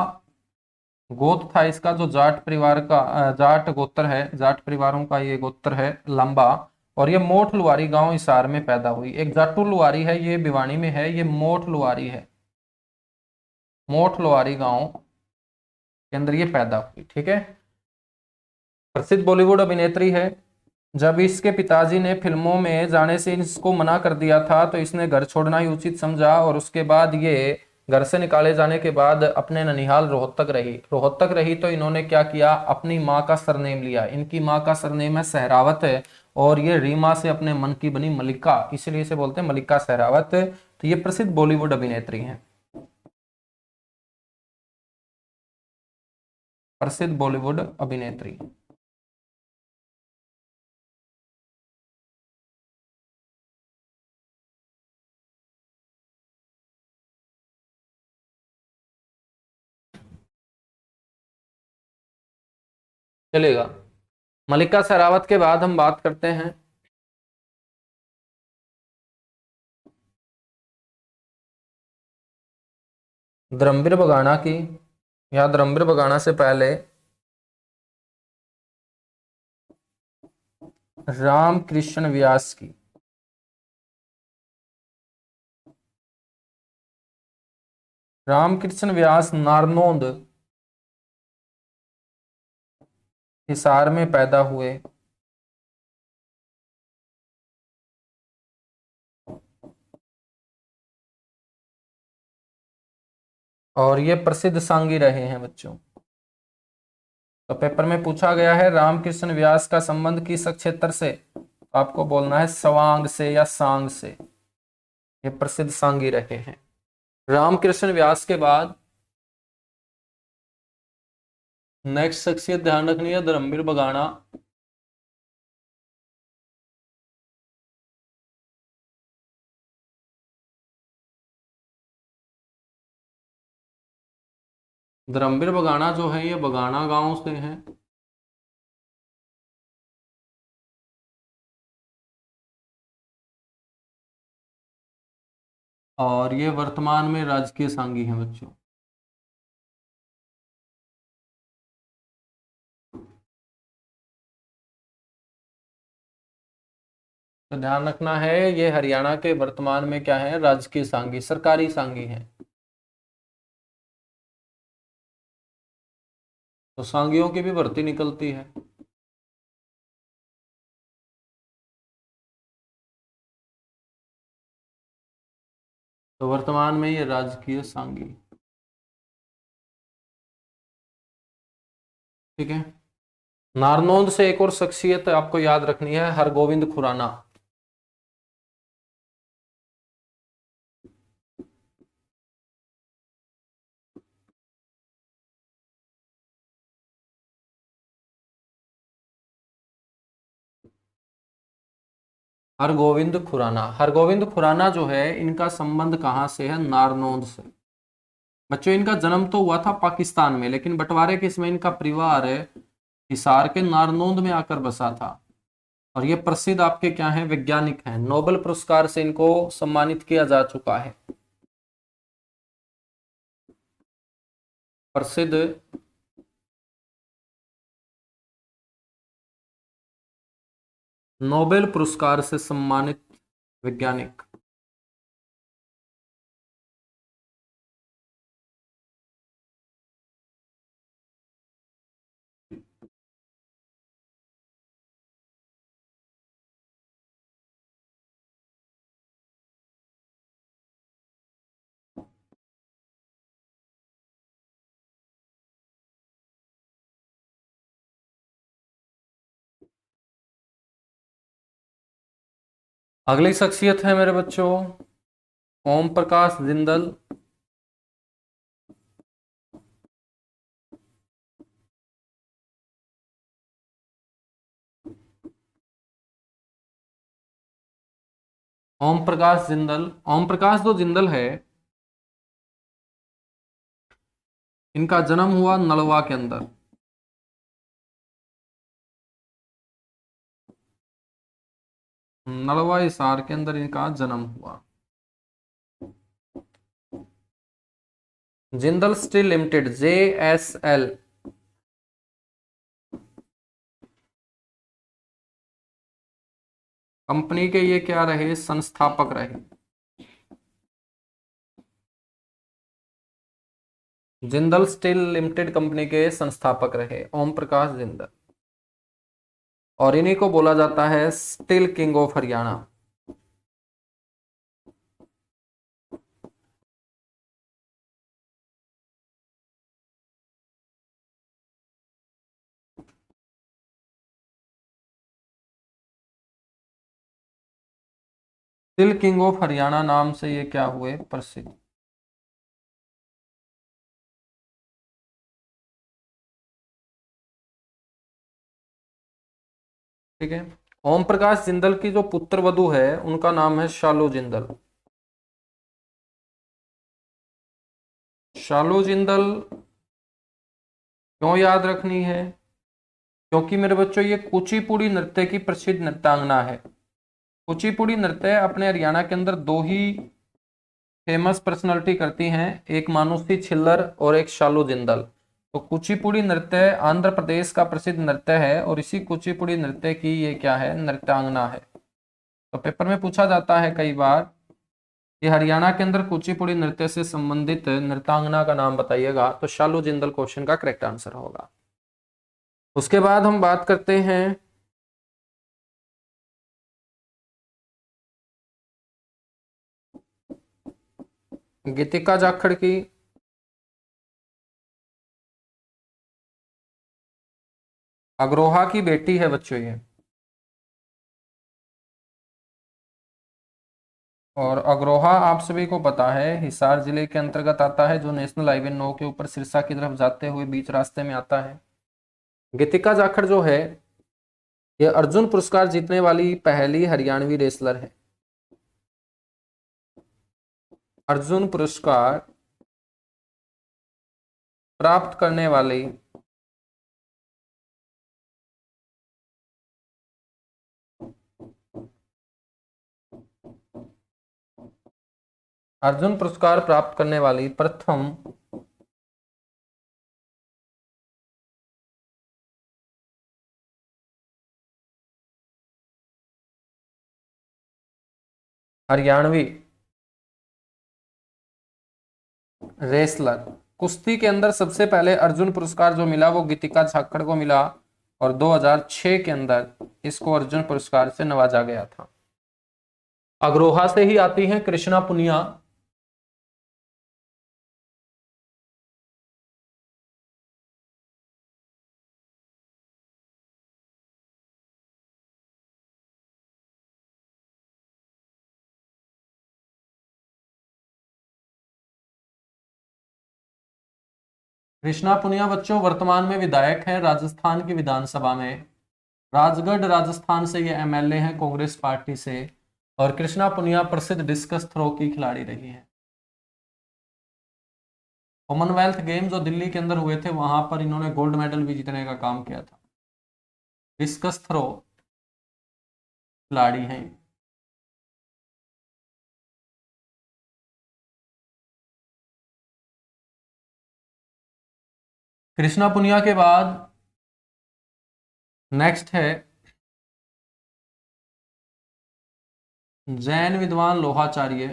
गोत्र था इसका, जो जाट परिवार का जाट गोत्र है, जाट परिवारों का ये गोत्र है लंबा। और ये मोठ लुहारी गांव हिसार में पैदा हुई। एक जाटू लुहारी है, ये भिवानी में है, ये मोठ लुहारी है, मोठ लुहारी गांव के अंदर ये पैदा हुई। ठीक है, प्रसिद्ध बॉलीवुड अभिनेत्री है। जब इसके पिताजी ने फिल्मों में जाने से इसको मना कर दिया था तो इसने घर छोड़ना ही उचित समझा, और उसके बाद ये घर से निकाले जाने के बाद अपने ननिहाल रोहतक रही। रोहतक रही तो इन्होंने क्या किया, अपनी माँ का सरनेम लिया। इनकी माँ का सरनेम है सहरावत है, और ये रीमा से अपने मन की बनी मल्लिका, इसलिए इसे बोलते हैं मल्लिका सहरावत। तो ये प्रसिद्ध बॉलीवुड अभिनेत्री हैं, प्रसिद्ध बॉलीवुड अभिनेत्री। चलेगा। मल्लिका शेरावत के बाद हम बात करते हैं धर्मवीर बगाना की, या धर्मवीर बगाना से पहले रामकृष्ण व्यास की। रामकृष्ण व्यास नारनौंद हिसार में पैदा हुए। और ये प्रसिद्ध सांगी रहे हैं बच्चों। तो पेपर में पूछा गया है रामकृष्ण व्यास का संबंध किस क्षेत्र से, तो आपको बोलना है सवांग से या सांग से। ये प्रसिद्ध सांगी रहे हैं। रामकृष्ण व्यास के बाद नेक्स्ट शख्सियत ध्यान रखनी है धर्मवीर बगाना। धर्मवीर बगाना जो है ये बगाना गांव से हैं। और ये वर्तमान में राजकीय सांगी हैं बच्चों। तो ध्यान रखना है ये हरियाणा के वर्तमान में क्या है, राजकीय सांगी, सरकारी सांगी हैं। तो सांगियों की भी भर्ती निकलती है। तो वर्तमान में ये राजकीय सांगी। ठीक है। नारनौंद से एक और शख्सियत आपको याद रखनी है, हरगोविंद खुराना। हरगोविंद खुराना, हरगोविंद खुराना जो है इनका संबंध कहाँ से है, नारनौंद से। बच्चों इनका जन्म तो हुआ था पाकिस्तान में, लेकिन बंटवारे के इसमें इनका परिवार है हिसार के नारनौंद में आकर बसा था। और ये प्रसिद्ध आपके क्या हैं, वैज्ञानिक हैं। नोबेल पुरस्कार से इनको सम्मानित किया जा चुका है। प्रसिद्ध नोबेल पुरस्कार से सम्मानित वैज्ञानिक। अगली शख्सियत है मेरे बच्चों ओम प्रकाश जिंदल। ओम प्रकाश जिंदल, ओम प्रकाश जो जिंदल है, इनका जन्म हुआ नलवा के अंदर। नलवा हिसार के अंदर इनका जन्म हुआ। Jindal steel limited, JSL, company के ये क्या रहे, संस्थापक रहे। जिंदल स्टील लिमिटेड कंपनी के संस्थापक रहे ओम प्रकाश जिंदल, और इन्हीं को बोला जाता है steel king of Haryana. Steel king of Haryana नाम से ये क्या हुए प्रसिद्ध। ठीक है। ओम प्रकाश जिंदल की जो पुत्र वधु है उनका नाम है शालू जिंदल। शालू जिंदल क्यों याद रखनी है, क्योंकि मेरे बच्चों ये कुचिपुड़ी नृत्य की प्रसिद्ध नृत्यांगना है। कुचिपुड़ी नृत्य अपने हरियाणा के अंदर दो ही फेमस पर्सनालिटी करती हैं, एक मानुषी छिल्लर और एक शालू जिंदल। तो कुचिपुड़ी नृत्य आंध्र प्रदेश का प्रसिद्ध नृत्य है, और इसी कुचिपुड़ी नृत्य की ये क्या है, नृत्यांगना है। तो पेपर में पूछा जाता है कई बार कि हरियाणा के अंदर कुचिपुड़ी नृत्य से संबंधित नृत्यांगना का नाम बताइएगा, तो शालू जिंदल क्वेश्चन का करेक्ट आंसर होगा। उसके बाद हम बात करते हैं गीतिका जाखड़ की। अग्रोहा की बेटी है बच्चों ये, और अग्रोहा आप सभी को पता है हिसार जिले के अंतर्गत आता है, जो नेशनल हाईवे 9 के ऊपर सिरसा की तरफ जाते हुए बीच रास्ते में आता है। गीतिका जाखड़ जो है ये अर्जुन पुरस्कार जीतने वाली पहली हरियाणवी रेसलर है। अर्जुन पुरस्कार प्राप्त करने वाली अर्जुन पुरस्कार प्राप्त करने वाली प्रथम हरियाणवी रेसलर। कुश्ती के अंदर सबसे पहले अर्जुन पुरस्कार जो मिला वो गीतिका जाखड़ को मिला, और 2006 के अंदर इसको अर्जुन पुरस्कार से नवाजा गया था। अग्रोहा से ही आती हैं कृष्णा पुनिया। कृष्णा पुनिया बच्चों वर्तमान में विधायक हैं राजस्थान की विधानसभा में। राजगढ़ राजस्थान से ये MLA हैं कांग्रेस पार्टी से, और कृष्णा पुनिया प्रसिद्ध डिस्कस थ्रो की खिलाड़ी रही हैं। कॉमनवेल्थ गेम जो दिल्ली के अंदर हुए थे वहां पर इन्होंने गोल्ड मेडल भी जीतने का काम किया था। डिस्कस थ्रो खिलाड़ी हैं। कृष्णा पुनिया के बाद नेक्स्ट है जैन विद्वान लोहाचार्य।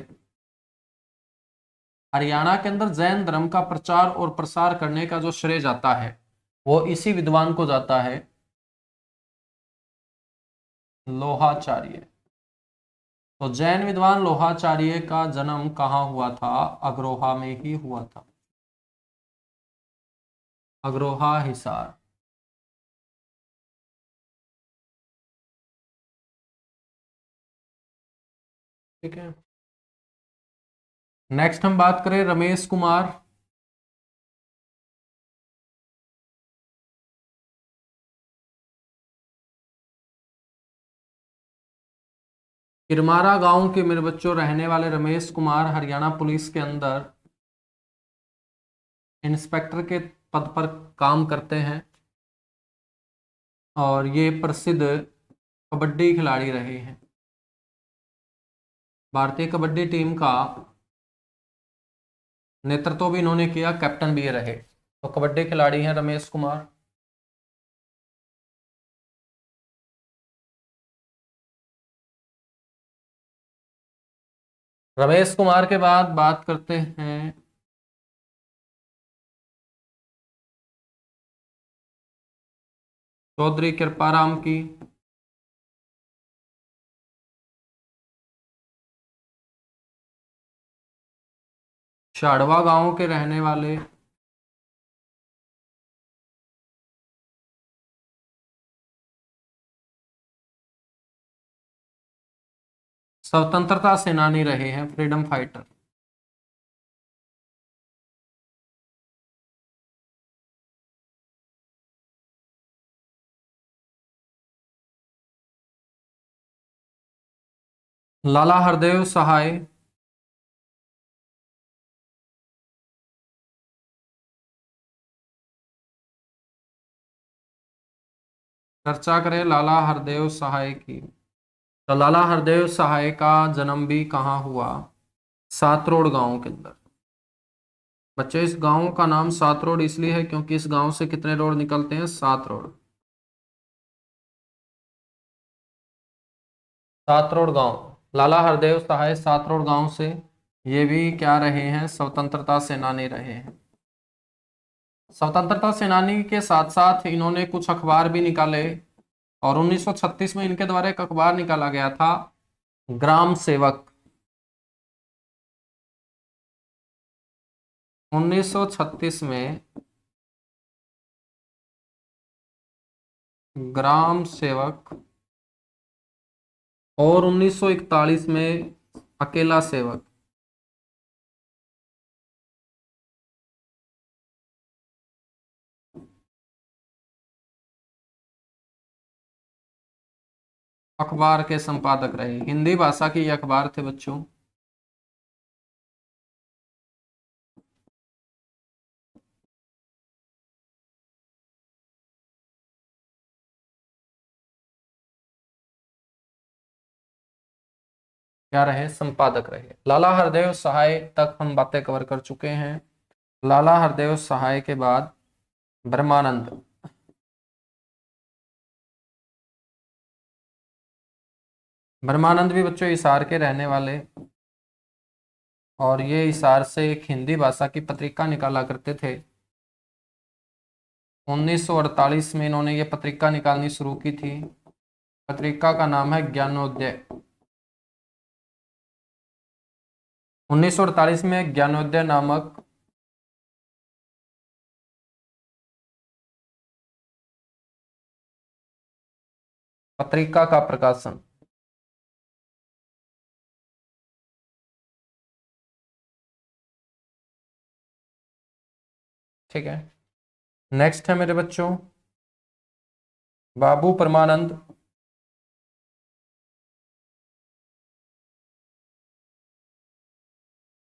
हरियाणा के अंदर जैन धर्म का प्रचार और प्रसार करने का जो श्रेय जाता है वो इसी विद्वान को जाता है, लोहाचार्य। तो जैन विद्वान लोहाचार्य का जन्म कहाँ हुआ था, अग्रोहा में ही हुआ था, अग्रोहा हिसार। ठीक है। नेक्स्ट हम बात करें रमेश कुमार। किरमारा गांव के मेरे बच्चों रहने वाले रमेश कुमार हरियाणा पुलिस के अंदर इंस्पेक्टर के पद पर काम करते हैं और ये प्रसिद्ध कबड्डी खिलाड़ी रहे हैं। भारतीय कबड्डी टीम का नेतृत्व भी इन्होंने किया, कैप्टन भी ये रहे। तो कबड्डी खिलाड़ी हैं रमेश कुमार। रमेश कुमार के बाद बात करते हैं चौधरी कृपाराम की। शाड़वा गांव के रहने वाले स्वतंत्रता सेनानी रहे हैं, फ्रीडम फाइटर। लाला हरदेव सहाय चर्चा करें लाला हरदेव सहाय की। तो लाला हरदेव सहाय का जन्म भी कहाँ हुआ? सातरोड गांव के अंदर। बच्चे इस गांव का नाम सातरोड इसलिए है क्योंकि इस गांव से कितने रोड निकलते हैं? 7 रोड। सातरोड गांव, लाला हरदेव सहाय सातरोड गांव से, ये भी क्या रहे हैं? स्वतंत्रता सेनानी रहे हैं। स्वतंत्रता सेनानी के साथ साथ इन्होंने कुछ अखबार भी निकाले और 1936 में इनके द्वारा एक अखबार निकाला गया था, ग्राम सेवक। 1936 में ग्राम सेवक और 1941 में अकेला सेवक। अखबार के संपादक रहे, हिंदी भाषा के ये अखबार थे बच्चों। क्या रहे? संपादक रहे। लाला हरदेव सहाय तक हम बातें कवर कर चुके हैं। लाला हरदेव सहाय के बाद ब्रह्मानंद। ब्रह्मानंद भी बच्चों हिसार के रहने वाले, और ये हिसार से एक हिंदी भाषा की पत्रिका निकाला करते थे। 1948 में इन्होंने ये पत्रिका निकालनी शुरू की थी। पत्रिका का नाम है ज्ञानोदय। 1948 में ज्ञानोदय नामक पत्रिका का प्रकाशन। ठीक है। नेक्स्ट है मेरे बच्चों बाबू परमानंद।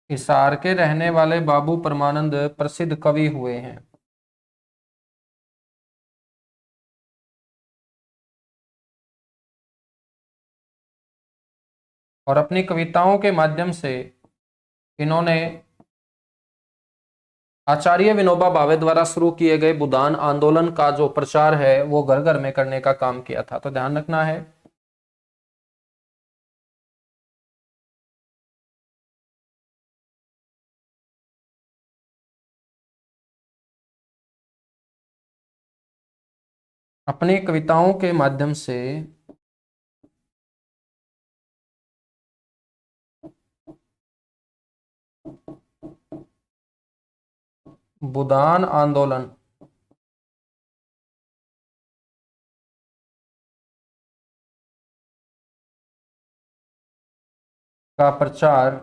हिसार के रहने वाले बाबू परमानंद प्रसिद्ध कवि हुए हैं। और अपनी कविताओं के माध्यम से इन्होंने आचार्य विनोबा भावे द्वारा शुरू किए गए बुदान आंदोलन का जो प्रचार है वो घर घर में करने का काम किया था। तो ध्यान रखना है। अपनी कविताओं के माध्यम से बुदान आंदोलन का प्रचार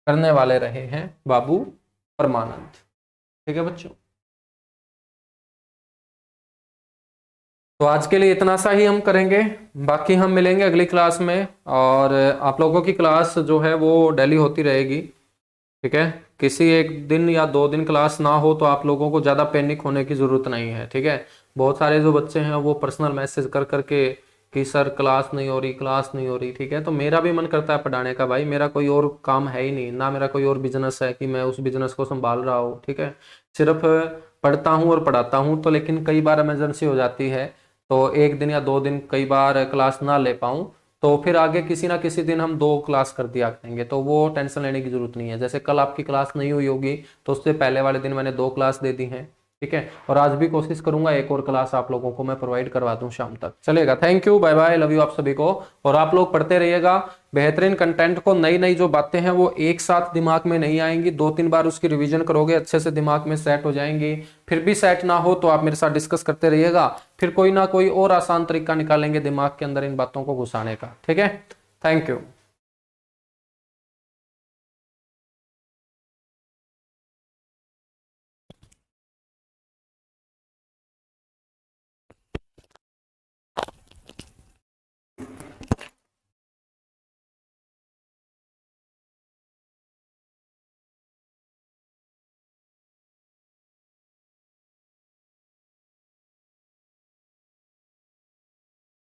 करने वाले रहे हैं बाबू परमानंद। ठीक है बच्चों, तो आज के लिए इतना सा ही हम करेंगे, बाकी हम मिलेंगे अगली क्लास में। और आप लोगों की क्लास जो है वो डेली होती रहेगी। ठीक है, किसी एक दिन या 2 दिन क्लास ना हो तो आप लोगों को ज़्यादा पैनिक होने की ज़रूरत नहीं है। ठीक है, बहुत सारे जो बच्चे हैं वो पर्सनल मैसेज कर करके कि सर क्लास नहीं हो रही, क्लास नहीं हो रही। ठीक है, तो मेरा भी मन करता है पढ़ाने का भाई, मेरा कोई और काम है ही नहीं ना, मेरा कोई और बिजनेस है कि मैं उस बिजनेस को संभाल रहा हूँ। ठीक है, सिर्फ पढ़ता हूँ और पढ़ाता हूँ। तो लेकिन कई बार इमरजेंसी हो जाती है, तो 1 दिन या 2 दिन कई बार क्लास ना ले पाऊँ, तो फिर आगे किसी ना किसी दिन हम 2 क्लास कर दिया करेंगे, तो वो टेंशन लेने की जरूरत नहीं है। जैसे कल आपकी क्लास नहीं हुई होगी तो उससे पहले वाले दिन मैंने 2 क्लास दे दी हैं। ठीक है, और आज भी कोशिश करूंगा एक और क्लास आप लोगों को मैं प्रोवाइड करवा दूं शाम तक। चलेगा, thank you, bye bye, love you आप सभी को। और आप लोग पढ़ते रहिएगा बेहतरीन कंटेंट को, नई नई जो बातें हैं वो एक साथ दिमाग में नहीं आएंगी, 2-3 बार उसकी रिवीजन करोगे अच्छे से दिमाग में सेट हो जाएंगी। फिर भी सेट ना हो तो आप मेरे साथ डिस्कस करते रहिएगा, फिर कोई ना कोई और आसान तरीका निकालेंगे दिमाग के अंदर इन बातों को घुसाने का। ठीक है, थैंक यू।